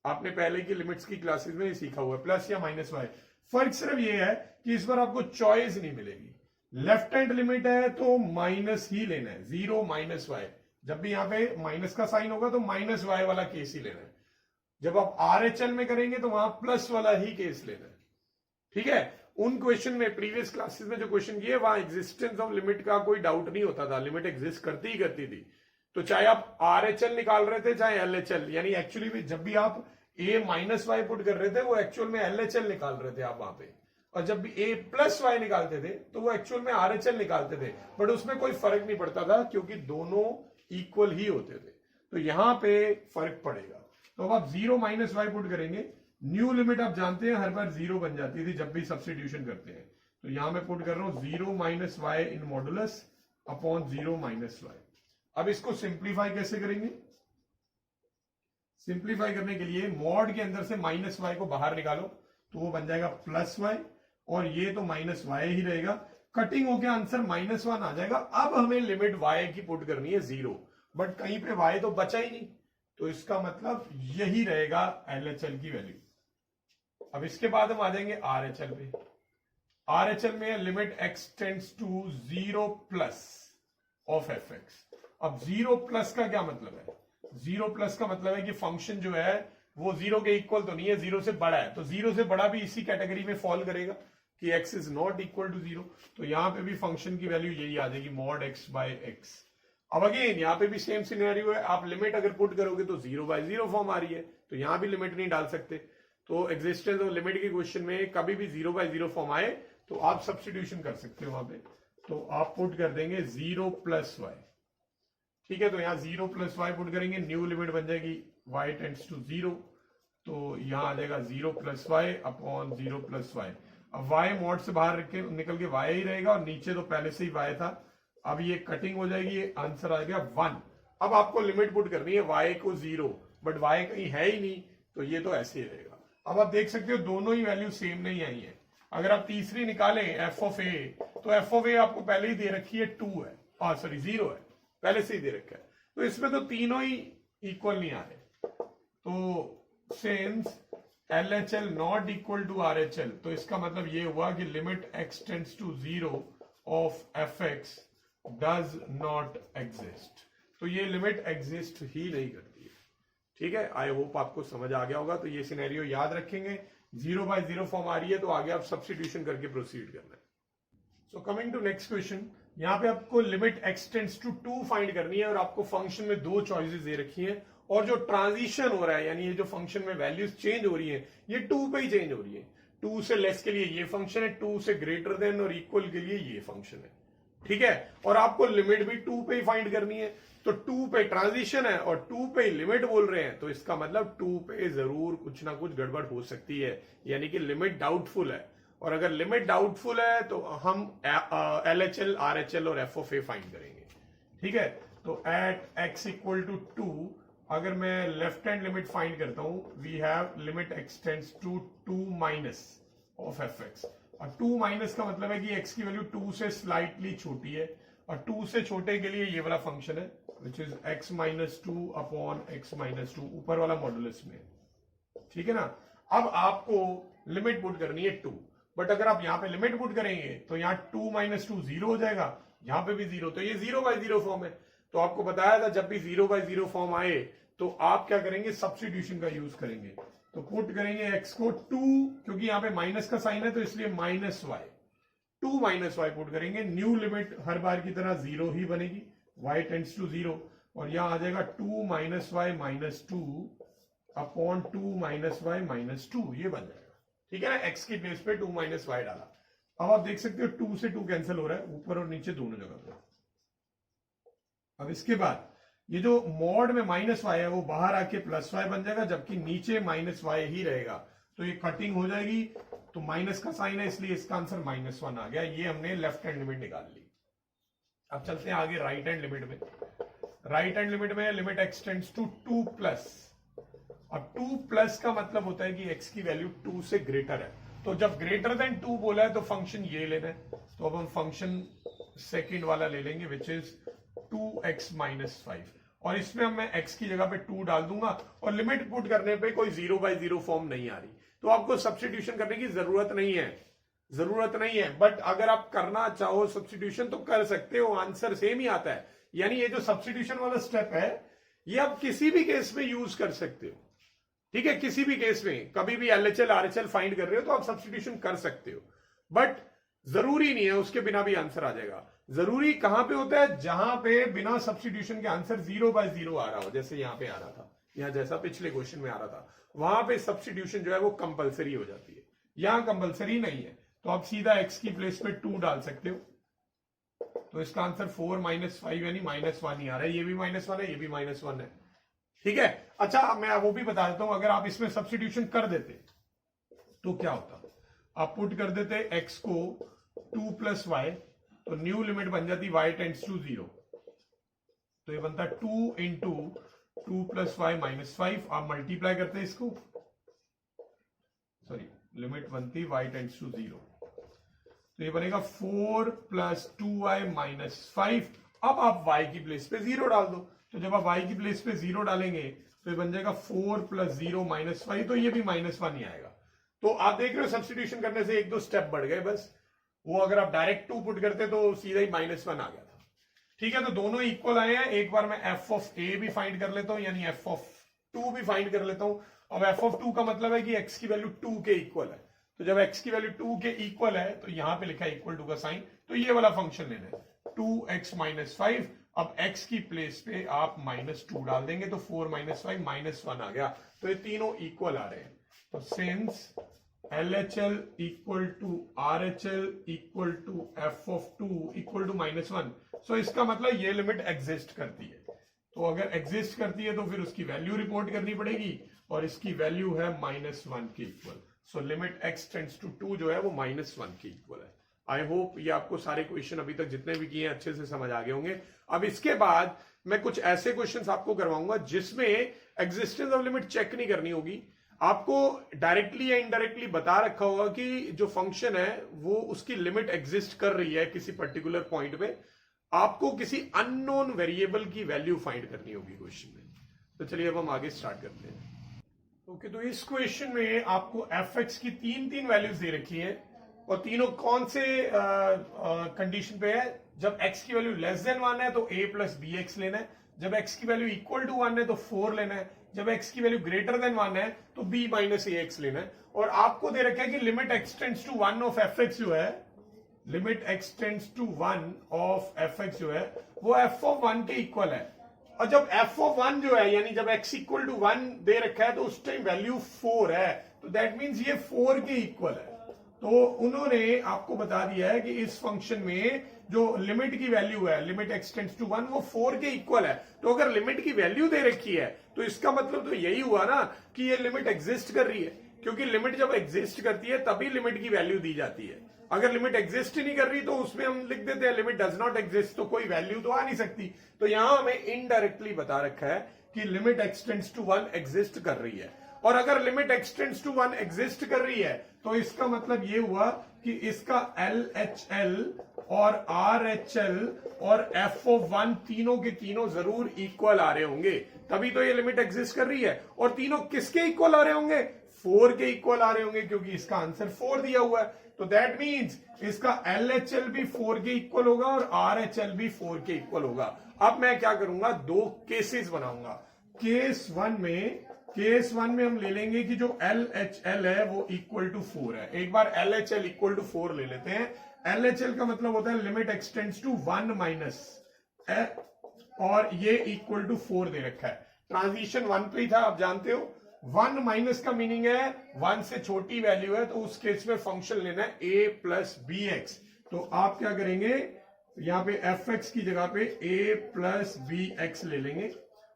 आपने पहले की लिमिट्स की क्लासेस में सीखा हुआ है, प्लस या माइनस y। फर्क सिर्फ ये है कि इस बार आपको चॉइस नहीं मिलेगी। लेफ्ट हैंड लिमिट है तो माइनस ही लेना है, 0 माइनस y। जब भी यहां पे माइनस का साइन होगा तो माइनस y वाला केस ही लेना है। जब आप RHL में करेंगे तो वहां प्लस वाला ही केस लेना है, ठीक है। उन क्वेश्चन में प्रीवियस क्लासेस में जो क्वेश्चन किए वहां एग्जिस्टेंस ऑफ लिमिट का कोई डाउट नहीं होता था, लिमिट एग्जिस्ट करती ही करती थी। तो चाहे आप RHL निकाल रहे थे चाहे LHL, यानी एक्चुअली भी जब भी आप a माइनस वाई पुट कर रहे थे वो एक्चुअल में LHL निकाल रहे थे आप वहां पे, और जब भी a प्लस वाई निकालते थे तो वो एक्चुअल में RHL निकालते थे, बट उसमें कोई फर्क नहीं पड़ता था क्योंकि दोनों इक्वल ही होते थे। तो यहां पे फर्क पड़ेगा। तो अब आप 0 माइनस वाई पुट करेंगे, न्यू लिमिट आप जानते हैं हर बार 0 बन जाती थी जब भी सब्स्टिट्यूशन करते हैं। तो यहां मैं पुट कर रहा हूं 0 माइनस वाई इन मॉडुलस अपॉन 0 माइनस वाई। अब इसको सिंप्लीफाई कैसे करेंगे? सिंप्लीफाई करने के लिए मॉड के अंदर से माइनस वाई को बाहर निकालो तो वो बन जाएगा प्लस वाई, और ये तो माइनस वाई ही रहेगा। कटिंग होके आंसर -1 आ जाएगा। अब हमें लिमिट वाई की पुट करनी है 0, बट कहीं पे वाई तो बचा ही नहीं, तो इसका मतलब यही रहेगा LHL की वैल्यू। अब इसके बाद हम आ जाएंगे RHL पे। RHL में limit x tends to 0 plus of fx। अब 0 प्लस का क्या मतलब है? 0 प्लस का मतलब है कि फंक्शन जो है वो 0 के इक्वल तो नहीं है, 0 से बड़ा है। तो 0 से बड़ा भी इसी कैटेगरी में फॉल करेगा कि x is not equal to 0। तो यहां पे भी फंक्शन की वैल्यू यही आ जाएगी मॉड x बाय x। अब अगेन यहां पे भी सेम सिनेरियो है, आप लिमिट अगर पुट करोगे तो 0/0 फॉर्म आ रही है, तो यहां भी लिमिट नहीं डाल सकते। तो एग्जिस्टेंस ऑफ लिमिट के क्वेश्चन में कभी भी 0/0 फॉर्म आए तो आप सब्स्टिट्यूशन कर सकते हो वहां पे। तो आप पुट कर देंगे 0 प्लस वाई, ठीक है। तो यहां 0 प्लस वाई पुट करेंगे, न्यू लिमिट बन जाएगी y टेंड्स टू 0, तो यहां आ जाएगा 0 plus y upon 0 plus y. अब y मॉड से बाहर निकल के y ही रहेगा, और नीचे तो पहले से ही y था। अब ये कटिंग हो जाएगी, ये आंसर आ गया 1। अब आपको लिमिट पुट करनी है y को 0, बट y कहीं है ही नहीं, तो ये तो ऐसे ही रहेगा। अब आप देख सकते हो दोनों ही वैल्यू सेम नहीं आई है। अगर आप तीसरी निकालें f ऑफ a, तो f ऑफ a आपको पहले ही दे रखी है 2 है, सॉरी 0 है, पहले से ही दे रखा है। तो इसमें तो तीनों ही इक्वल नहीं आ रहे। तो since LHL not equal to RHL, तो इसका मतलब ये हुआ कि limit x tends to 0 of fx does not exist. तो ये लिमिट एग्जिस्ट ही नहीं करती है, ठीक है। आई होप आपको समझ आ गया होगा। तो ये सिनेरियो याद रखेंगे, 0/0 फॉर्म आ रही है तो आगे आप सब्स्टिट्यूशन करके प्रोसीड करना है। So coming to next question, यहां पे आपको limit x tends to 2 find करनी है, और आपको फंक्शन में 2 चॉइसेस दे रखी हैं, और जो ट्रांजिशन हो रहा है यानी ये जो फंक्शन में वैल्यूज चेंज हो रही है ये 2 पे ही चेंज हो रही है। 2 से लेस के लिए ये फंक्शन है, 2 से ग्रेटर देन और इक्वल के लिए ये फंक्शन है, ठीक है। और आपको लिमिट भी 2 पे ही फाइंड करनी है, तो 2 पे ट्रांजिशन है और 2 पे लिमिट बोल रहे हैं, तो इसका मतलब 2 पे जरूर कुछ ना कुछ गड़बड़ हो सकती है, यानी कि लिमिट डाउटफुल है। और अगर लिमिट डाउटफुल है तो हम LHL, RHL और f ऑफ a फाइंड करेंगे, ठीक है। तो एट x इक्वल टू 2 अगर मैं लेफ्ट हैंड लिमिट फाइंड करता हूं, we have limit x tends to 2 minus of fx। और 2 माइनस का मतलब है कि x की वैल्यू 2 से स्लाइटली छोटी है, और 2 से छोटे के लिए ये वाला फंक्शन है which is x minus 2 upon x minus 2 ऊपर वाला मॉडुलस में, ठीक है ना। अब आपको लिमिट पुट करनी है 2, बट अगर आप यहां पे लिमिट पुट करेंगे तो यहां 2 माइनस 2 0 हो जाएगा, यहां पे भी 0, तो ये 0/0 फॉर्म है। तो आपको बताया था जब भी 0/0 फॉर्म आए तो आप क्या करेंगे, सब्स्टिट्यूशन का यूज करेंगे। तो पुट करेंगे x को 2, क्योंकि यहां पे माइनस का साइन है तो इसलिए minus y, 2 minus y put करेंगे। न्यू लिमिट हर बार की तरह 0 ही बनेगी, y टेंड्स टू 0, और यहां आ जाएगा 2 minus y minus 2 upon 2 minus y minus 2, ये बन जाएगा, ठीक है ना। x की प्लेस पे 2 माइनस वाई डाला। अब आप देख सकते हो 2 से 2 कैंसिल हो रहा है ऊपर और नीचे दोनों जगह पे। अब इसके बाद ये जो मॉड में माइनस वाई है वो बाहर आके प्लस वाई बन जाएगा, जबकि नीचे माइनस वाई ही रहेगा, तो ये कटिंग हो जाएगी। तो माइनस का साइन है इसलिए इसका आंसर -1 आ गया। ये हमने लेफ्ट हैंड लिमिट निकाल ली। अब चलते हैं आगे राइट हैंड लिमिट में। राइट हैंड लिमिट में limit x tends to 2 plus, और 2 प्लस का मतलब होता है कि x की वैल्यू 2 से ग्रेटर है। तो जब ग्रेटर देन 2 बोला है तो फंक्शन ये लेना है, तो अब हम फंक्शन सेकंड वाला ले लेंगे विच इज 2x माइनस 5, और इसमें अब मैं x की जगह पे 2 डाल दूंगा, और लिमिट पुट करने पे कोई 0/0 फॉर्म नहीं आ रही, तो आपको सब्स्टिट्यूशन करने की जरूरत नहीं है। बट अगर आप करना चाहो सब्स्टिट्यूशन तो कर सकते हो, आंसर सेम ही आता है। यानी ये जो सब्स्टिट्यूशन वाला स्टेप है ये आप किसी भी केस में यूज कर सकते हो, ठीक है। किसी भी केस में कभी भी LHL RHL फाइंड कर रहे हो तो आप सब्स्टिट्यूशन कर सकते हो, बट जरूरी नहीं है, उसके बिना भी आंसर आ जाएगा। जरूरी कहां पे होता है, जहां पे बिना सब्स्टिट्यूशन के आंसर 0/0 आ रहा हो, जैसे यहां पे आ रहा था, यहां जैसा पिछले क्वेश्चन में आ रहा था, वहां पे सब्स्टिट्यूशन जो है वो कंपलसरी हो जाती है। यहां कंपलसरी नहीं है, तो आप सीधा x की प्लेस पे 2 डाल सकते हो। तो इसका आंसर 4 - 5 यानी -1 ही आ रहा है। ये भी -1 है, ये भी -1 है। ठीक है। अच्छा, अब मैं वो भी बता देता हूं, अगर आप इसमें सब्स्टिट्यूशन कर देते तो क्या होता। आप पुट कर देते x को 2 + y, तो न्यू लिमिट बन जाती y टेंड्स टू 0, तो ये बनता 2 × 2 + y - 5। आप मल्टीप्लाई करते इसको, सॉरी, लिमिट बनती y टेंड्स टू 0, तो ये बनेगा 4 + 2y - 5। अब आप y की प्लेस पे 0 डाल दो, तो जब आप y की प्लेस पे 0 डालेंगे तो ये बन जाएगा 4 + 0 - 5, तो ये भी -1 ही आएगा। तो आप देख रहे हो सब्स्टिट्यूशन करने से 1-2 स्टेप बढ़ गए बस। वो अगर आप डायरेक्ट 2 पुट करते तो सीधा ही -1 आ गया था। ठीक है, तो दोनों इक्वल आए हैं। एक बार मैं f(a) भी फाइंड कर लेता हूं, यानी f(2) भी फाइंड कर लेता हूं। अब f(2) का मतलब है कि x की वैल्यू 2 के इक्वल है, तो जब x की वैल्यू 2 के इक्वल है तो यहां पे लिखा है =2 का साइन, तो ये वाला फंक्शन लेना है, 2x - 5। अब x की प्लेस पे आप -2 डाल देंगे, तो 4 - 5 -1 आ गया। तो ये तीनों इक्वल आ रहे हैं। तो सिंस LHL = RHL = f(2) = -1, सो इसका मतलब ये लिमिट एग्जिस्ट करती है। तो अगर एग्जिस्ट करती है तो फिर उसकी वैल्यू रिपोर्ट करनी पड़ेगी, और इसकी वैल्यू है -1 के equal. So limit x tends to 2 जो है वो -1 के इक्वल है। आई होप ये आपको सारे क्वेश्चन अभी तक जितने भी किए हैं अच्छे से समझ आ गए होंगे। अब इसके बाद मैं कुछ ऐसे क्वेश्चंस आपको करवाऊंगा जिसमें एग्जिस्टेंस ऑफ लिमिट चेक नहीं करनी होगी। आपको डायरेक्टली या इनडायरेक्टली बता रखा होगा कि जो फंक्शन है वो उसकी लिमिट एग्जिस्ट कर रही है किसी पर्टिकुलर पॉइंट पे। आपको किसी अननोन वेरिएबल की वैल्यू फाइंड करनी होगी क्वेश्चन में। तो चलिए अब हम आगे स्टार्ट करते हैं। ओके, तो इस क्वेश्चन में आपको f(x) की तीन वैल्यूज दे रखी है, और तीनों कौन से कंडीशन पे है। जब x की वैल्यू <1 है तो a + bx लेना है, जब x की वैल्यू = 1 है तो 4 लेना है, जब x की वैल्यू <1 है तो b - ax लेना है। और आपको दे रखा है कि limit x tends to 1 of f(x) जो है, limit x tends to 1 of f(x) जो है वो f(1) के इक्वल है। और जब f(1) जो है, यानी जब x = 1 दे रखा है तो उस टाइम वैल्यू 4 है, तो दैट मीन्स ये 4 के इक्वल है। तो उन्होंने आपको बता दिया है कि इस फंक्शन में जो लिमिट की वैल्यू है, लिमिट x टेंड्स टू 1, वो 4 के इक्वल है। तो अगर लिमिट की वैल्यू दे रखी है तो इसका मतलब तो यही हुआ ना कि ये लिमिट एग्जिस्ट कर रही है, क्योंकि लिमिट जब एग्जिस्ट करती है तभी लिमिट की वैल्यू दी जाती है। अगर लिमिट एग्जिस्ट ही नहीं कर रही तो उसमें हम लिख देते हैं लिमिट डज नॉट एग्जिस्ट, तो कोई वैल्यू तो आ नहीं सकती। तो यहां हमें इनडायरेक्टली बता रखा है कि limit x tends to 1 exist कर रही है। और अगर limit x tends to 1 exist कर रही है तो इसका मतलब ये हुआ कि इसका LHL और RHL और f(1) तीनों के तीनों जरूर इक्वल आ रहे होंगे, तभी तो ये लिमिट एग्जिस्ट कर रही है। और तीनों किसके इक्वल आ रहे होंगे? 4 के इक्वल आ रहे होंगे, क्योंकि इसका आंसर 4 दिया हुआ है। तो दैट मीन्स इसका LHL भी 4 के इक्वल होगा और RHL भी 4 के इक्वल होगा। अब मैं क्या करूंगा, 2 केसेस बनाऊंगा। केस वन में हम ले लेंगे कि जो LHL है वो = 4 है। एक बार LHL = 4 ले लेते हैं। LHL का मतलब होता है limit x tends to 1 minus, और ये = 4 दे रखा है। ट्रांजिशन 1 पे ही था, आप जानते हो। 1 माइनस का मीनिंग है 1 से छोटी वैल्यू है, तो उस केस में फंक्शन लेना है a + bx। तो आप क्या करेंगे, यहां पे f(x) की जगह पे a + bx ले लेंगे,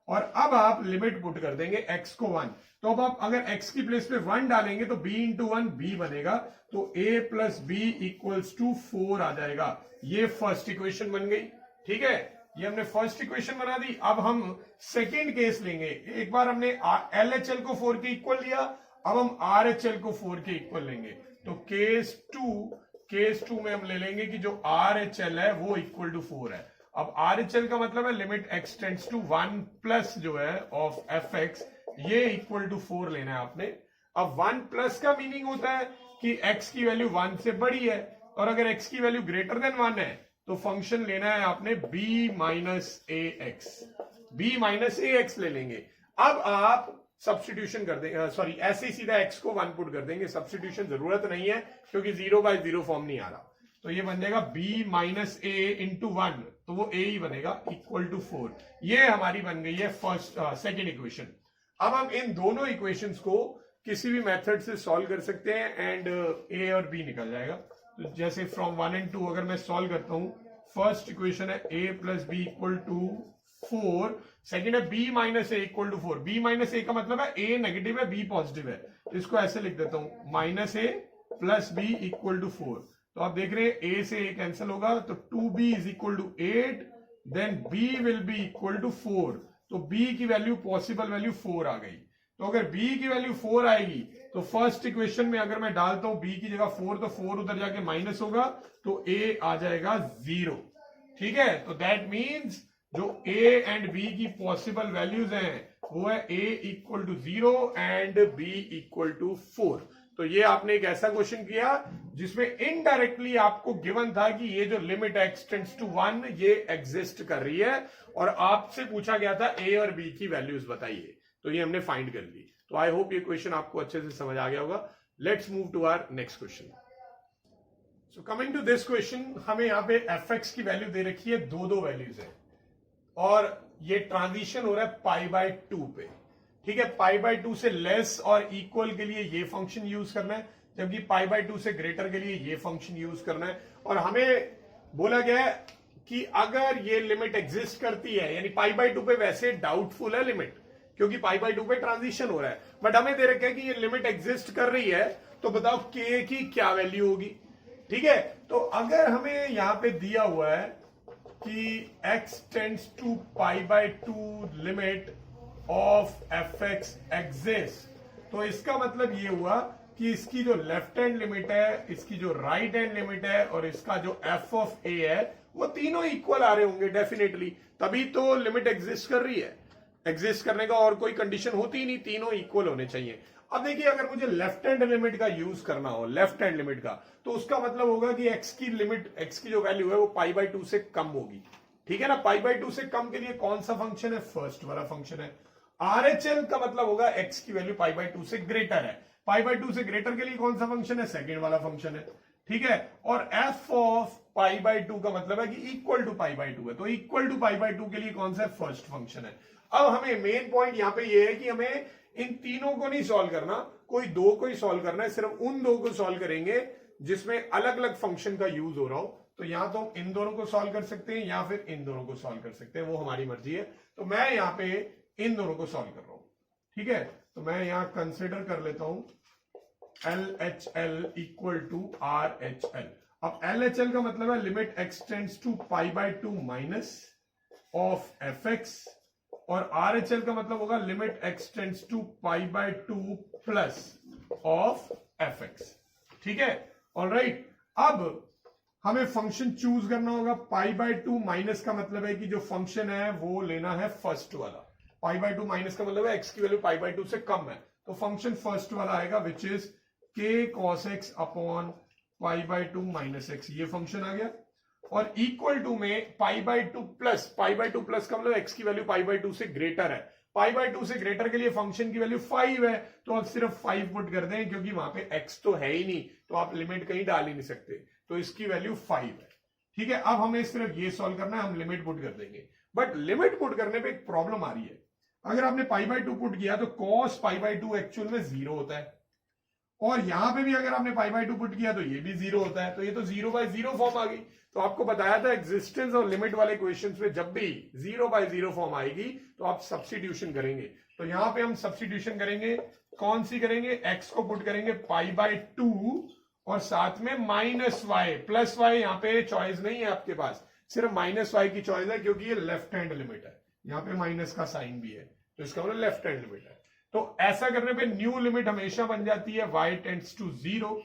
और अब आप लिमिट पुट कर देंगे x को 1। तो अब आप अगर x की प्लेस पे 1 डालेंगे तो b × 1 b बनेगा, तो a + b = 4 आ जाएगा। ये फर्स्ट इक्वेशन बन गई। ठीक है, ये हमने फर्स्ट इक्वेशन बना दी। अब हम सेकेंड केस लेंगे। एक बार हमने LHL को 4 के इक्वल लिया, अब हम RHL को 4 के इक्वल लेंगे। तो केस टू में हम ले लेंगे कि जो RHL है वो = 4 है। अब RHL का मतलब है limit x tends to 1 plus जो है ऑफ f(x), ये = 4 लेना है आपने। अब 1 प्लस का मीनिंग होता है कि x की वैल्यू 1 से बड़ी है, और अगर x की वैल्यू >1 है तो फंक्शन लेना है आपने b - ax ले लेंगे। अब आप सब्स्टिट्यूशन कर देंगे, सॉरी ऐसे ही सीधा x को 1 पुट कर देंगे। सब्स्टिट्यूशन जरूरत नहीं है क्योंकि 0/0 फॉर्म नहीं आ रहा। तो ये बन जाएगा b माइनस ए इंटू 1, तो वो a ही बनेगा इक्वल टू 4। ये हमारी बन गई है सेकेंड इक्वेशन। अब हम इन दोनों इक्वेशंस को किसी भी मेथड से सॉल्व कर सकते हैं एंड a और b निकल जाएगा। तो जैसे फ्रॉम 1 and 2 अगर मैं सॉल्व करता हूं, फर्स्ट इक्वेशन है a plus B equal to 4, second है b minus A equal to 4। b minus A का मतलब है a नेगेटिव है b पॉजिटिव है, तो इसको ऐसे लिख देता हूं minus A plus B equal to 4। तो आप देख रहे हैं a से a कैंसिल होगा, तो 2b is equal to 8, then b will be equal to 4। तो b की वैल्यू पॉसिबल वैल्यू 4 आ गई। तो अगर b की वैल्यू 4 आएगी तो फर्स्ट इक्वेशन में अगर मैं डालता हूं b की जगह 4, तो 4 उधर जाके माइनस होगा, तो a आ जाएगा 0। ठीक है, तो दैट मीन्स जो a एंड b की पॉसिबल वैल्यूज हैं वो है a equal to 0 and b equal to 4। तो ये आपने एक ऐसा क्वेश्चन किया जिसमें इनडायरेक्टली आपको गिवन था कि ये जो लिमिट x टेंड्स टू 1 ये एग्जिस्ट कर रही है, और आपसे पूछा गया था a और b की वैल्यूज बताइए, तो ये हमने फाइंड कर ली। तो आई होप ये क्वेश्चन आपको अच्छे से समझ आ गया होगा। Let's move to our next question. So coming to this question, हमें यहाँ पे fx की वैल्यू दे रखी है, दो वैल्यूज है, और ये ट्रांजिशन हो रहा है पाई बाय 2 पे। ठीक है, पाई बाय 2 से लेस और इक्वल के लिए ये फंक्शन यूज करना है, जबकि पाई बाय 2 से ग्रेटर के लिए ये फंक्शन यूज करना है। और हमें बोला गया है कि अगर ये लिमिट एग्जिस्ट करती है, यानी पाई बाय 2 पे वैसे डाउटफुल है लिमिट, क्योंकि पाई बाय 2 पे ट्रांजिशन हो रहा है, बट हमें दे रखा है कि ये लिमिट एग्जिस्ट कर रही है, तो बताओ k की क्या वैल्यू होगी। ठीक है, तो अगर हमें यहां पे दिया हुआ है कि x tends to pi by 2 limit of fx exist, तो इसका मतलब ये हुआ कि इसकी जो लेफ्ट हैंड लिमिट है, इसकी जो राइट हैंड लिमिट है, और इसका जो f ऑफ a है, वो तीनों इक्वल आ रहे होंगे डेफिनेटली, तभी तो लिमिट एग्जिस्ट कर रही है। एग्जिस्ट करने का और कोई कंडीशन होती ही नहीं, तीनों इक्वल होने चाहिए। अब देखिए, अगर मुझे लेफ्ट हैंड लिमिट का यूज करना हो, लेफ्ट हैंड लिमिट का, तो उसका मतलब होगा कि x की लिमिट, x की जो वैल्यू है वो पाई बाय 2 से कम होगी। ठीक है ना, पाई बाय 2 से कम के लिए कौन सा फंक्शन है, फर्स्ट वाला फंक्शन है। RHL का मतलब होगा x की वैल्यू पाई बाय 2 से ग्रेटर है, पाई बाय 2 से ग्रेटर के लिए कौन सा फंक्शन है, सेकेंड वाला फंक्शन है। ठीक है, और f ऑफ पाई बाय 2 का मतलब है कि इक्वल टू पाई बाय 2 है, तो इक्वल टू पाई बाय 2 के लिए कौन सा फर्स्ट फंक्शन है। अब हमें मेन पॉइंट यहां पे ये है कि हमें इन तीनों को नहीं सॉल्व करना, कोई दो को ही सॉल्व करना है, सिर्फ उन दो को सॉल्व करेंगे जिसमें अलग अलग फंक्शन का यूज हो रहा हो। तो या तो इन दोनों को सॉल्व कर सकते हैं या फिर इन दोनों को सॉल्व कर सकते हैं, वो हमारी मर्जी है। तो मैं यहां पे इन दोनों को सॉल्व कर रहा हूं। ठीक है, तो मैं यहां कंसिडर कर लेता हूं LHL इक्वल टू RHL। अब LHL का मतलब है limit x tends to pi by 2 minus of fx, और RHL का मतलब होगा limit x tends to pi by 2 plus of fx। ठीक है, ऑलराइट। अब हमें फंक्शन चूज करना होगा। पाई बाय 2 माइनस का मतलब है कि जो फंक्शन है वो लेना है फर्स्ट वाला। पाई बाय 2 माइनस का मतलब है x की वैल्यू पाई बाय 2 से कम है, तो फंक्शन फर्स्ट वाला आएगा which is k cos x upon pi by 2 minus x, ये फंक्शन आ गया। और इक्वल टू में पाई by 2 plus, pi by 2 plus का मतलब x की वैल्यू पाई बाय 2 से ग्रेटर है। पाई बाय 2 से ग्रेटर के लिए फंक्शन की वैल्यू 5 है, तो आप सिर्फ 5 पुट कर दें, क्योंकि वहां पे x तो है ही नहीं, तो आप लिमिट कहीं डाल ही नहीं सकते, तो इसकी वैल्यू 5 है। ठीक है, अब हमें सिर्फ ये सॉल्व करना है, हम लिमिट पुट कर देंगे। बट लिमिट पुट करने पे एक प्रॉब्लम आ रही है। अगर आपने पाई बाय 2 पुट किया तो कॉस पाई बाय 2 एक्चुअल में 0 होता है, और यहां पे भी अगर आपने पाई बाय 2 पुट किया तो ये भी 0 होता है, तो ये तो 0 बाय 0 फॉर्म आ गई। तो आपको बताया था एग्जिस्टेंस और लिमिट वाले क्वेश्चंस में जब भी 0 बाय 0 फॉर्म आएगी तो आप सब्स्टिट्यूशन करेंगे। तो यहां पे हम सब्स्टिट्यूशन करेंगे, कौन सी करेंगे, x को पुट करेंगे पाई बाय 2 और साथ में माइनस वाई प्लस वाई। यहां पे चॉइस नहीं है आपके पास, सिर्फ माइनस वाई की चॉइस है, क्योंकि ये लेफ्ट हैंड लिमिट है, यहां पे माइनस का साइन भी है, तो इसका मतलब लेफ्ट हैंड लिमिट है। तो ऐसा करने पे न्यू लिमिट हमेशा बन जाती है y टेंड्स टू 0।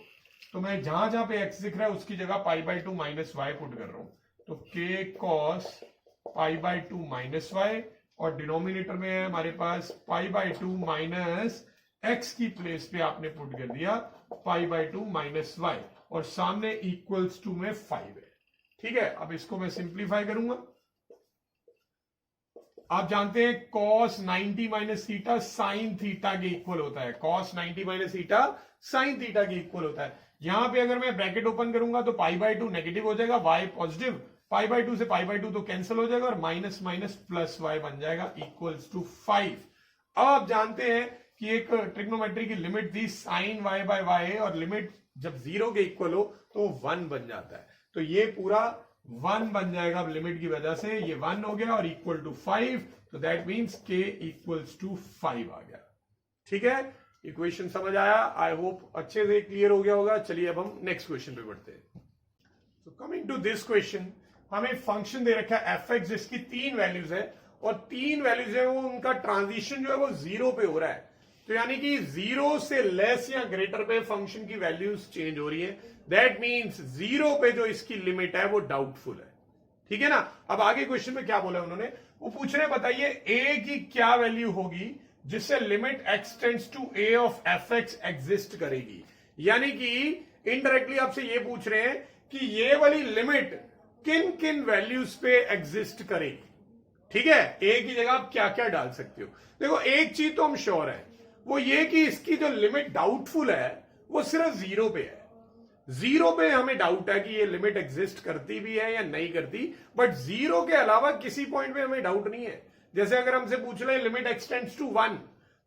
तो मैं जहां जहां पे x दिख रहा है उसकी जगह pi by 2 minus y put कर रहा हूं, तो k cos pi by 2 minus y, और डिनोमिनेटर में है हमारे पास पाई बाय 2 माइनस x की प्लेस पे आपने पुट कर दिया पाई बाय 2 माइनस वाई, और सामने इक्वल्स टू में 5 है। ठीक है, अब इसको मैं सिंप्लीफाई करूंगा। आप जानते हैं cos 90 minus theta sine theta के इक्वल होता है, cos 90 minus theta sine theta के इक्वल होता है। यहां पे अगर मैं ब्रैकेट ओपन करूंगा तो पाई बाय 2 नेगेटिव हो जाएगा, y पॉजिटिव, पाई बाय 2 से पाई बाय 2 तो कैंसिल हो जाएगा और माइनस माइनस प्लस y बन जाएगा इक्वल्स टू 5। अब आप जानते हैं कि एक ट्रिग्नोमेट्री की लिमिट थी साइन y बाय y और लिमिट जब 0 के इक्वल हो तो 1 बन जाता है, तो ये पूरा 1 बन जाएगा अब लिमिट की वजह से, ये 1 हो गया और इक्वल टू 5, तो that means k equals to 5 आ गया। ठीक है, इक्वेशन समझ आया? आई होप अच्छे से क्लियर हो गया होगा। चलिए अब हम नेक्स्ट क्वेश्चन पे बढ़ते हैं। तो कमिंग टू दिस क्वेश्चन, हमें फंक्शन दे रखा है एफ एक्स जिसकी 3 वैल्यूज है और 3 वैल्यूज है वो उनका ट्रांजिशन जो है वो 0 पे हो रहा है, तो यानी कि 0 से लेस या ग्रेटर पे फंक्शन की वैल्यूज चेंज हो रही है। दैट मीन्स 0 पे जो इसकी लिमिट है वो डाउटफुल है। ठीक है ना। अब आगे क्वेश्चन में क्या बोला उन्होंने, वो पूछ रहे बताइए ए की क्या वैल्यू होगी जिससे limit x tends to a of f x exist करेगी। यानी कि इनडायरेक्टली आपसे ये पूछ रहे हैं कि ये वाली लिमिट किन किन वैल्यूज पे एग्जिस्ट करेगी। ठीक है, ए की जगह आप क्या क्या डाल सकते हो। देखो एक चीज तो हम श्योर है, वो ये कि इसकी जो लिमिट डाउटफुल है वो सिर्फ 0 पे है। 0 पे हमें डाउट है कि ये लिमिट एग्जिस्ट करती भी है या नहीं करती, बट 0 के अलावा किसी पॉइंट पे हमें डाउट नहीं है। जैसे अगर हमसे पूछ रहे हैं लिमिट एक्सटेंड्स टू 1,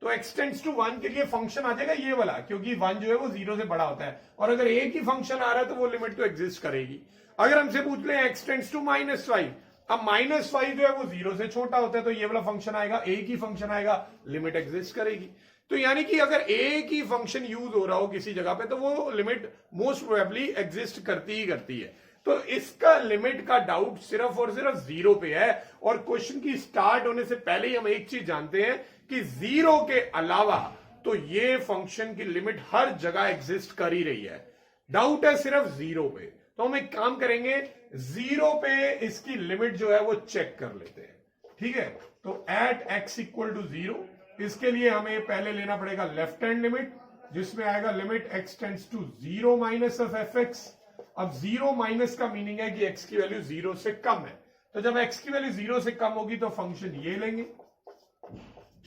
तो एक्सटेंड्स टू 1 के लिए फंक्शन आ जाएगा ये वाला, क्योंकि 1 जो है वो 0 से बड़ा होता है, और अगर एक ही फंक्शन आ रहा है तो वो लिमिट तो एग्जिस्ट करेगी। अगर हमसे पूछ ले एक्सटेंड्स टू -5, अब -5 जो है वो 0 से छोटा होता है, तो ये वाला फंक्शन आएगा, एक ही फंक्शन आएगा, लिमिट एग्जिस्ट करेगी। तो यानी कि अगर एक ही फंक्शन यूज हो रहा हो किसी जगह पे तो वो लिमिट मोस्ट प्रोबेबली एग्जिस्ट करती ही करती है। तो इसका लिमिट का डाउट सिर्फ और सिर्फ 0 पे है। और क्वेश्चन की स्टार्ट होने से पहले ही हम एक चीज जानते हैं कि 0 के अलावा तो ये फंक्शन की लिमिट हर जगह एग्जिस्ट कर ही रही है। डाउट है सिर्फ 0 पे, तो हम एक काम करेंगे 0 पे इसकी लिमिट जो है वो चेक कर लेते हैं। ठीक है, तो एट x इक्वल टू 0, इसके लिए हमें पहले लेना पड़ेगा लेफ्ट हैंड लिमिट, जिसमें आएगा limit x tends to 0 minus of f x. अब 0 माइनस का मीनिंग है कि x की वैल्यू 0 से कम है, तो जब x की वैल्यू 0 से कम होगी तो फंक्शन ये लेंगे।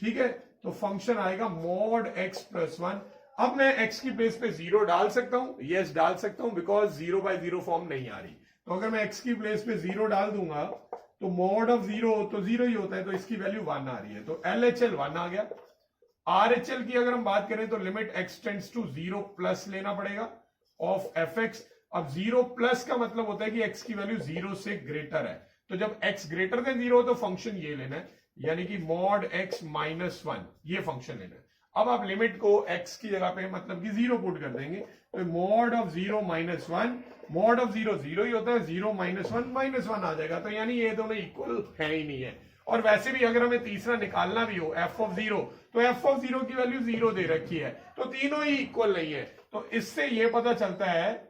ठीक है, तो फंक्शन आएगा मॉड x प्लस 1। अब मैं x की प्लेस पे 0 डाल सकता हूं, यस डाल सकता हूं, बिकॉज 0 बाय 0 फॉर्म नहीं आ रही। तो अगर मैं x की प्लेस पे 0 डाल दूंगा तो मॉड ऑफ 0 तो 0 ही होता है, तो इसकी वैल्यू 1 आ रही है, तो LHL 1 आ गया। RHL की अगर हम बात करें तो limit x tends to 0 plus लेना पड़ेगा ऑफ एफ एक्स। अब 0 प्लस का मतलब होता है कि x की वैल्यू 0 से ग्रेटर है, तो जब x ग्रेटर देन 0 हो तो फंक्शन ये लेना है, यानी कि मॉड x माइनस 1 ये फंक्शन लेना है। अब आप लिमिट को x की जगह पे मतलब कि 0 पुट कर देंगे, तो mod of 0 minus 1, mod of 0 0 ही होता है, 0 माइनस 1 माइनस 1 आ जाएगा, तो यानी ये दोनों इक्वल है ही नहीं है। और वैसे भी अगर हमें तीसरा निकालना भी हो f ऑफ 0, तो f ऑफ 0 की वैल्यू 0 दे रखी है, तो तीनों ही इक्वल नहीं है। तो इससे ये पता चलता है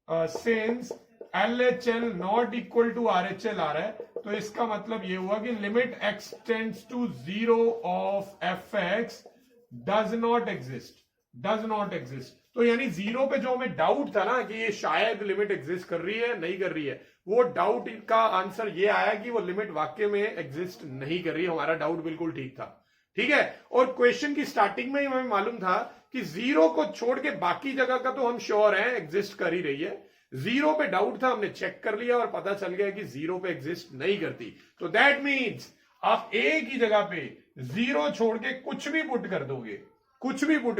since LHL not equal to RHL आ रहा है, तो इसका मतलब ये हुआ कि limit x tends to 0 of f x does not exist. तो यानी 0 पे जो हमें डाउट था ना कि ये शायद लिमिट एग्जिस्ट कर रही है नहीं कर रही है, वो डाउट का आंसर ये आया कि वो लिमिट वाकई में एग्जिस्ट नहीं कर रही है। हमारा डाउट बिल्कुल ठीक था। ठीक है, और क्वेश्चन की स्टार्टिंग में ही हमें मालूम था कि 0 को छोड़ के बाकी जगह का तो हम श्योर हैं एग्जिस्ट कर ही रही है। 0 पे डाउट था, हमने चेक कर लिया और पता चल गया कि 0 पे एग्जिस्ट नहीं करती। तो दैट मीन्स आप ए की जगह पे 0 छोड़ के कुछ भी पुट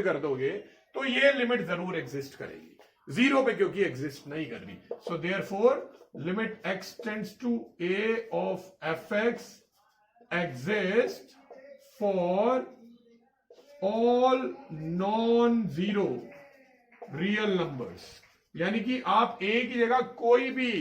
कर दोगे तो ये लिमिट जरूर एग्जिस्ट करेगी 0 पे, क्योंकि एग्जिस्ट नहीं कर रही। So therefore limit x tends to a of f x exist for all non zero real numbers. यानी कि आप a की जगह कोई भी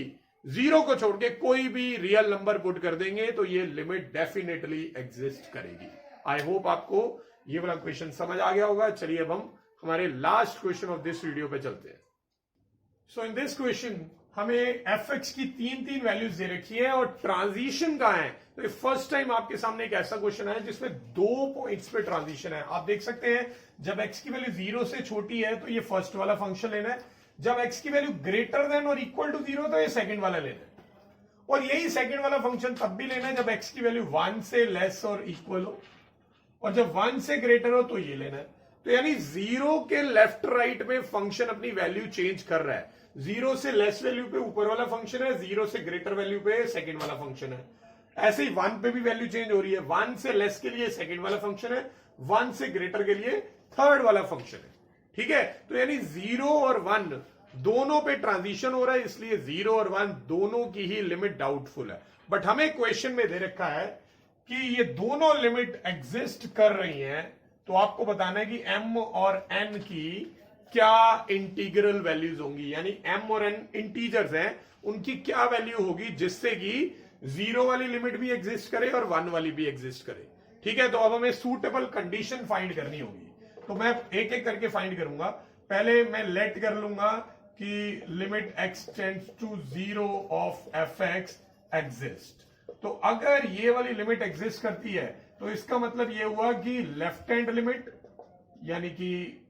0 को छोड़ के कोई भी रियल नंबर पुट कर देंगे तो ये लिमिट डेफिनेटली एग्जिस्ट करेगी। आई होप आपको ये वाला क्वेश्चन समझ आ गया होगा। चलिए अब हम हमारे last question of this video पे चलते हैं। सो इन दिस क्वेश्चन हमें एफ एक्स की तीन वैल्यूज दे रखी है और ट्रांजिशन कहां है। तो फर्स्ट टाइम आपके सामने एक ऐसा क्वेश्चन है जिसमें 2 पॉइंट्स पे ट्रांजिशन है। आप देख सकते हैं जब एक्स की वैल्यू 0 से छोटी है तो ये फर्स्ट वाला फंक्शन लेना है, जब एक्स की वैल्यू ग्रेटर देन और इक्वल टू 0 तो ये सेकंड वाला लेना है, और यही सेकंड वाला फंक्शन तब भी लेना है जब एक्स की वैल्यू 1 से लेस और इक्वल हो, और जब 1 से ग्रेटर हो तो ये लेना है। तो यानी जीरो के लेफ्ट राइट में फंक्शन अपनी वैल्यू चेंज कर रहा है। जीरो से लेस वैल्यू पे ऊपर वाला फंक्शन है, जीरो से ग्रेटर वैल्यू पे सेकंड वाला फंक्शन है। ऐसे ही 1 पे भी वैल्यू चेंज हो रही है, 1 से लेस के लिए सेकंड वाला फंक्शन है, 1 से ग्रेटर के लिए थर्ड वाला फंक्शन है। ठीक है, तो यानी 0 और 1 दोनों पे ट्रांजिशन हो रहा है, इसलिए 0 और 1 दोनों की ही लिमिट डाउटफुल है। बट हमें क्वेश्चन में दे रखा है कि ये दोनों लिमिट एग्जिस्ट कर रही हैं, तो आपको बताना है कि m और n की क्या इंटीग्रल वैल्यूज होंगी, यानी m और n इंटीजर्स हैं, उनकी क्या वैल्यू होगी जिससे कि 0 वाली लिमिट भी एग्जिस्ट करे और 1 वाली भी एग्जिस्ट करे। ठीक है, तो अब हमें सूटेबल कंडीशन फाइंड करनी होगी, तो मैं एक एक करके फाइंड करूंगा। पहले मैं लेट कर लूंगा कि limit x tends to 0 of fx exist. तो अगर ये वाली लिमिट एग्जिस्ट करती है तो इसका मतलब ये हुआ कि लेफ्ट हैंड लिमिट यानी कि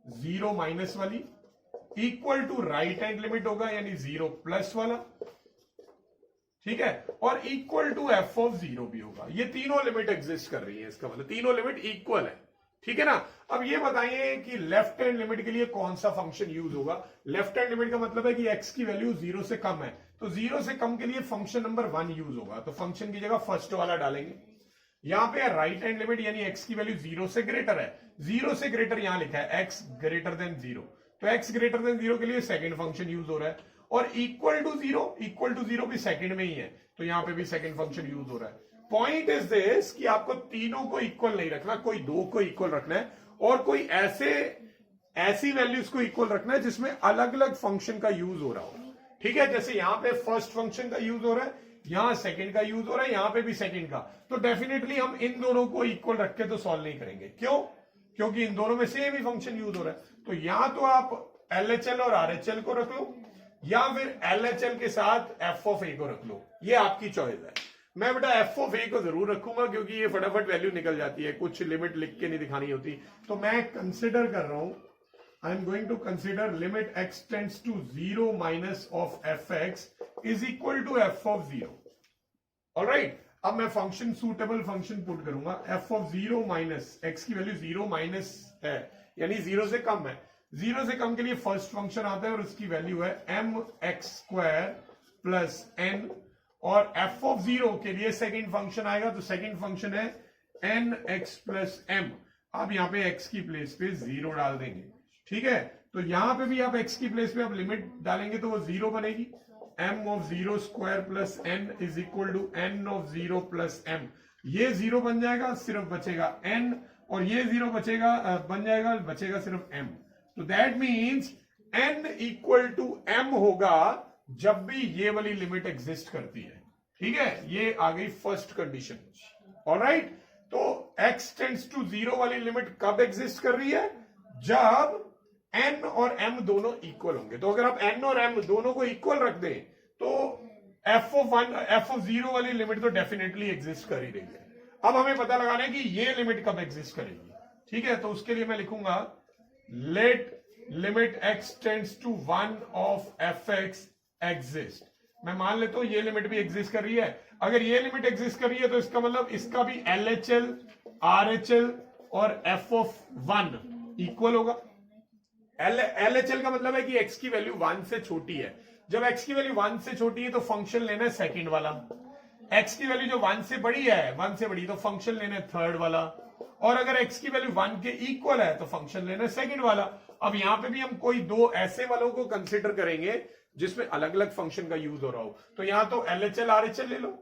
0 माइनस वाली equal to right hand limit होगा यानी 0 प्लस वाला। ठीक है, और इक्वल टू f ऑफ 0 भी होगा। ये तीनों लिमिट एग्जिस्ट कर रही है, इसका मतलब तीनों लिमिट इक्वल है। ठीक है ना। अब ये बताइए कि लेफ्ट हैंड लिमिट के लिए कौन सा फंक्शन यूज होगा। लेफ्ट हैंड लिमिट का मतलब है कि x की वैल्यू 0 से कम है, तो 0 से कम के लिए फंक्शन नंबर 1 यूज होगा, तो फंक्शन की जगह फर्स्ट वाला डालेंगे। यहां पे राइट हैंड लिमिट यानी x की वैल्यू 0 से ग्रेटर है, 0 से ग्रेटर यहां लिखा है x ग्रेटर देन 0, तो x ग्रेटर देन 0 के लिए सेकंड फंक्शन यूज हो रहा है। और इक्वल टू 0 भी सेकंड में ही है, तो यहां पे भी सेकंड फंक्शन यूज हो रहा है। पॉइंट इज दिस कि आपको तीनों को इक्वल नहीं रखना, कोई दो को इक्वल रखना है और कोई ऐसी वैल्यूज को इक्वल रखना है जिसमें अलग अलग फंक्शन का यूज हो रहा हो। ठीक है, जैसे यहां पे फर्स्ट फंक्शन का यूज हो रहा है, यहां सेकंड का यूज हो रहा है, यहां पे भी सेकंड का, तो डेफिनेटली हम इन दोनों को इक्वल रख के तो सॉल्व नहीं करेंगे। क्यों? क्योंकि इन दोनों में सेम ही फंक्शन यूज हो रहा है। तो या तो आप LHL और RHL को रख लो या फिर LHL के साथ f ऑफ a को रख लो, ये आपकी चॉइस है। मैं बेटा f ऑफ a को जरूर रखूंगा क्योंकि ये फटाफट वैल्यू निकल जाती है, कुछ लिमिट लिख के नहीं दिखानी होती। तो मैं कंसिडर कर रहा हूं, I am going to consider limit x tends to 0 minus of fx is equal to f of 0। Alright, अब मैं फंक्शन सूटेबल फंक्शन पुट करूंगा। f ऑफ 0 माइनस, x की वैल्यू 0 माइनस है यानी 0 से कम है, 0 से कम के लिए फर्स्ट फंक्शन आता है और उसकी वैल्यू है mx² प्लस n, और f ऑफ 0 के लिए सेकंड फंक्शन आएगा, तो सेकंड फंक्शन है nx प्लस m। अब यहां पे x की प्लेस पे 0 डाल देंगे। ठीक है, तो यहां पे भी आप x की प्लेस पे आप लिमिट डालेंगे तो वो 0 बनेगी। m of 0 square plus n is equal to n of 0 plus m। ये 0 बन जाएगा, सिर्फ बचेगा n, और ये 0 बचेगा बन जाएगा, बचेगा सिर्फ m। तो that means n equal to m होगा जब भी ये वाली लिमिट एग्जिस्ट करती है। ठीक है, ये आ गई फर्स्ट कंडीशन। ऑलराइट, तो x टेंड्स टू 0 वाली लिमिट कब एग्जिस्ट कर रही है? जब n और m दोनों इक्वल होंगे। तो अगर आप n और m दोनों को इक्वल रख दें तो f ऑफ 0 वाली लिमिट तो डेफिनेटली एग्जिस्ट कर ही रही है। अब हमें पता लगाना है कि ये लिमिट कब एग्जिस्ट करेगी। ठीक है, तो उसके लिए मैं लिखूंगा let limit x tends to 1 of fx exist. मैं मान लेता हूं ये लिमिट भी एग्जिस्ट कर रही है। अगर ये लिमिट एग्जिस्ट कर रही है तो इसका मतलब इसका भी LHL, RHL और f ऑफ 1 इक्वल होगा। LHL का मतलब है कि x की वैल्यू 1 से छोटी है। जब x की वैल्यू 1 से छोटी है तो फंक्शन लेना है सेकंड वाला। x की वैल्यू जो 1 से बड़ी है, 1 से बड़ी, तो फंक्शन लेना है थर्ड वाला। और अगर x की वैल्यू 1 के इक्वल है तो फंक्शन लेना है सेकंड वाला। अब यहां पे भी हम कोई दो ऐसे वालों को कंसिडर करेंगे जिसमें अलग अलग फंक्शन का यूज हो रहा हो। तो यहां तो LHL RHL ले लो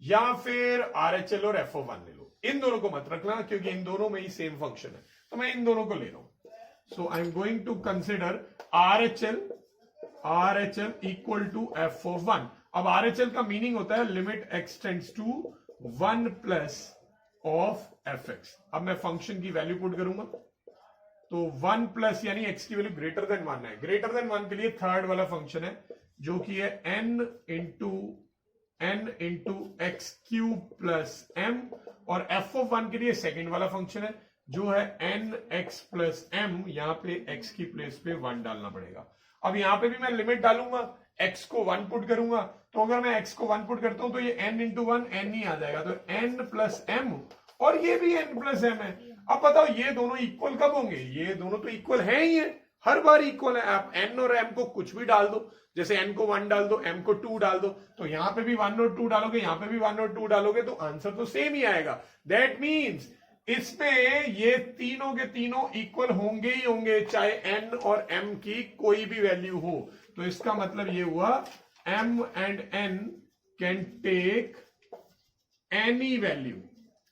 या फिर RHL और f ऑफ 1 ले लो। इन दोनों को मत रखना क्योंकि इन दोनों में ही सेम फंक्शन है, तो मैं इन दोनों को ले रहा हूं। So I am going to consider RHL equal to f of 1। अब RHL का मीनिंग होता है limit x tends to 1 plus of fx। अब मैं फंक्शन की वैल्यू पुट करूंगा, तो 1 प्लस यानी x की वैल्यू ग्रेटर देन 1 है। ग्रेटर देन 1 के लिए थर्ड वाला फंक्शन है जो कि है n into x cube plus m, और f ऑफ 1 के लिए सेकंड वाला फंक्शन है जो है nx प्लस m। यहां पे x की प्लेस पे 1 डालना पड़ेगा। अब यहां पे भी मैं लिमिट डालूंगा, x को 1 पुट करूंगा, तो अगर मैं x को 1 पुट करता हूं तो ये n इंटू 1 n ही आ जाएगा, तो n प्लस m, और ये भी n प्लस m है। अब बताओ ये दोनों इक्वल कब होंगे? ये दोनों तो इक्वल हैं ही है, हर बार इक्वल है। आप n और m को कुछ भी डाल दो, जैसे n को 1 डाल दो, m को 2 डाल दो, तो यहां पे भी 1 और 2 डालोगे, यहां पे भी 1 और 2 डालोगे, तो आंसर तो सेम ही आएगा। दैट मीन्स इसमें ये तीनों के तीनों इक्वल होंगे ही होंगे, चाहे n और m की कोई भी वैल्यू हो। तो इसका मतलब ये हुआ m and n can take any value,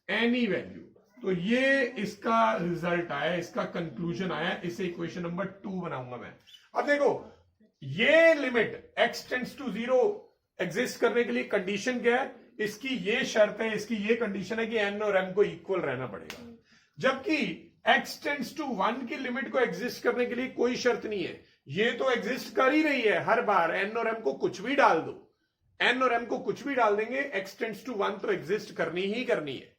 any value. तो ये इसका रिजल्ट आया, इसका कंक्लूजन आया। इसे इक्वेशन नंबर 2 बनाऊंगा मैं। अब देखो ये limit x tends to 0 exist करने के लिए कंडीशन क्या है? इसकी ये शर्त है, इसकी ये कंडीशन है कि n और m को इक्वल रहना पड़ेगा। जबकि x टेंड्स टू 1 की लिमिट को एग्जिस्ट करने के लिए कोई शर्त नहीं है, ये तो एग्जिस्ट कर ही रही है हर बार। n और m को कुछ भी डाल दो, n और m को कुछ भी डाल देंगे, x टेंड्स टू 1 तो एग्जिस्ट करनी ही करनी है।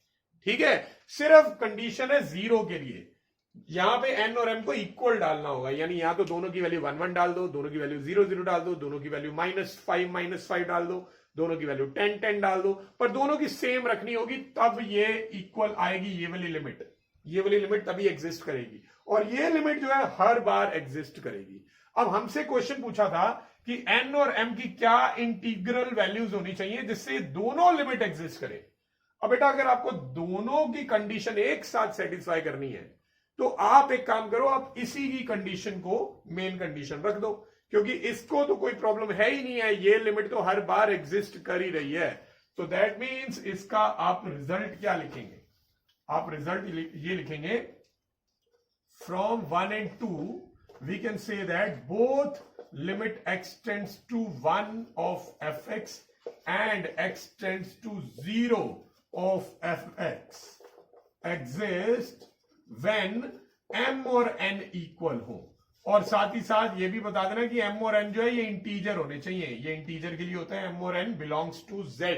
ठीक है, सिर्फ कंडीशन है 0 के लिए, यहां पे n और m को इक्वल डालना होगा। यानी यहां तो दोनों की वैल्यू 1 1 डाल दो, दोनों की वैल्यू 0 0 डाल दो, दोनों की वैल्यू -5 डाल दो, दोनों की वैल्यू 10 10 डाल दो, पर दोनों की सेम रखनी होगी, तब ये इक्वल आएगी। ये वाली लिमिट तभी एग्जिस्ट करेगी, और ये लिमिट जो है हर बार एग्जिस्ट करेगी। अब हमसे क्वेश्चन पूछा था कि n और m की क्या इंटीग्रल वैल्यूज होनी चाहिए जिससे दोनों लिमिट एग्जिस्ट करे। अब बेटा अगर आपको दोनों की कंडीशन एक साथ सेटिस्फाई करनी है, तो आप एक काम करो, आप इसी की कंडीशन को मेन कंडीशन रख दो, क्योंकि इसको तो कोई प्रॉब्लम है ही नहीं है, ये लिमिट तो हर बार एग्जिस्ट कर ही रही है। तो दैट मीन्स इसका आप रिजल्ट क्या लिखेंगे? आप रिजल्ट ये लिखेंगे, from 1 and 2 we can say that both limit x tends to 1 of fx and x tends to 0 of fx exist when m और n इक्वल हो। और साथ ही साथ ये भी बता देना कि m और n जो है ये इंटीजर होने चाहिए। ये इंटीजर के लिए होता है m और n बिलोंग्स टू z।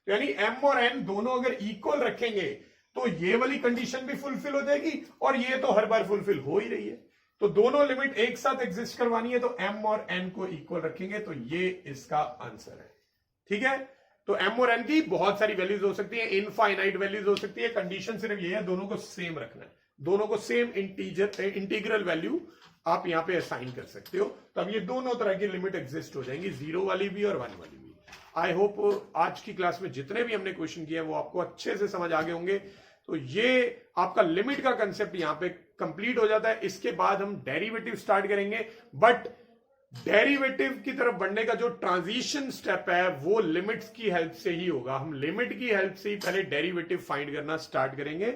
तो यानी m और n दोनों अगर इक्वल रखेंगे तो ये वाली कंडीशन भी फुलफिल हो जाएगी, और ये तो हर बार फुलफिल हो ही रही है। तो दोनों लिमिट एक साथ एग्जिस्ट करवानी है, तो m और n को इक्वल रखेंगे, तो ये इसका आंसर है। ठीक है, तो m और n की बहुत सारी वैल्यूज हो सकती है, इनफाइनाइट वैल्यूज हो सकती है। कंडीशन सिर्फ ये है, दोनों को सेम रखना है, दोनों को सेम इंटीग्रल वैल्यू आप यहां पे असाइन कर सकते हो, तब ये दोनों तरह की लिमिट एग्जिस्ट हो जाएंगी, 0 वाली भी और 1 वाली भी। आई होप आज की क्लास में जितने भी हमने क्वेश्चन किए वो आपको अच्छे से समझ आ गए होंगे। तो ये आपका लिमिट का कंसेप्ट यहां पे कंप्लीट हो जाता है। इसके बाद हम डेरिवेटिव स्टार्ट करेंगे, बट डेरिवेटिव की तरफ बढ़ने का जो ट्रांजिशन स्टेप है वो लिमिट्स की हेल्प से ही होगा। हम लिमिट की हेल्प से ही पहले डेरिवेटिव फाइंड करना स्टार्ट करेंगे,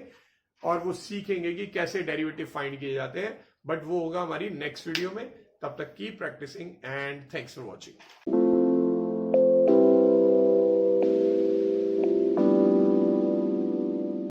और वो सीखेंगे कि कैसे डेरिवेटिव फाइंड किए जाते हैं, बट वो होगा हमारी नेक्स्ट वीडियो में। तब तक की practising, and thanks for watching.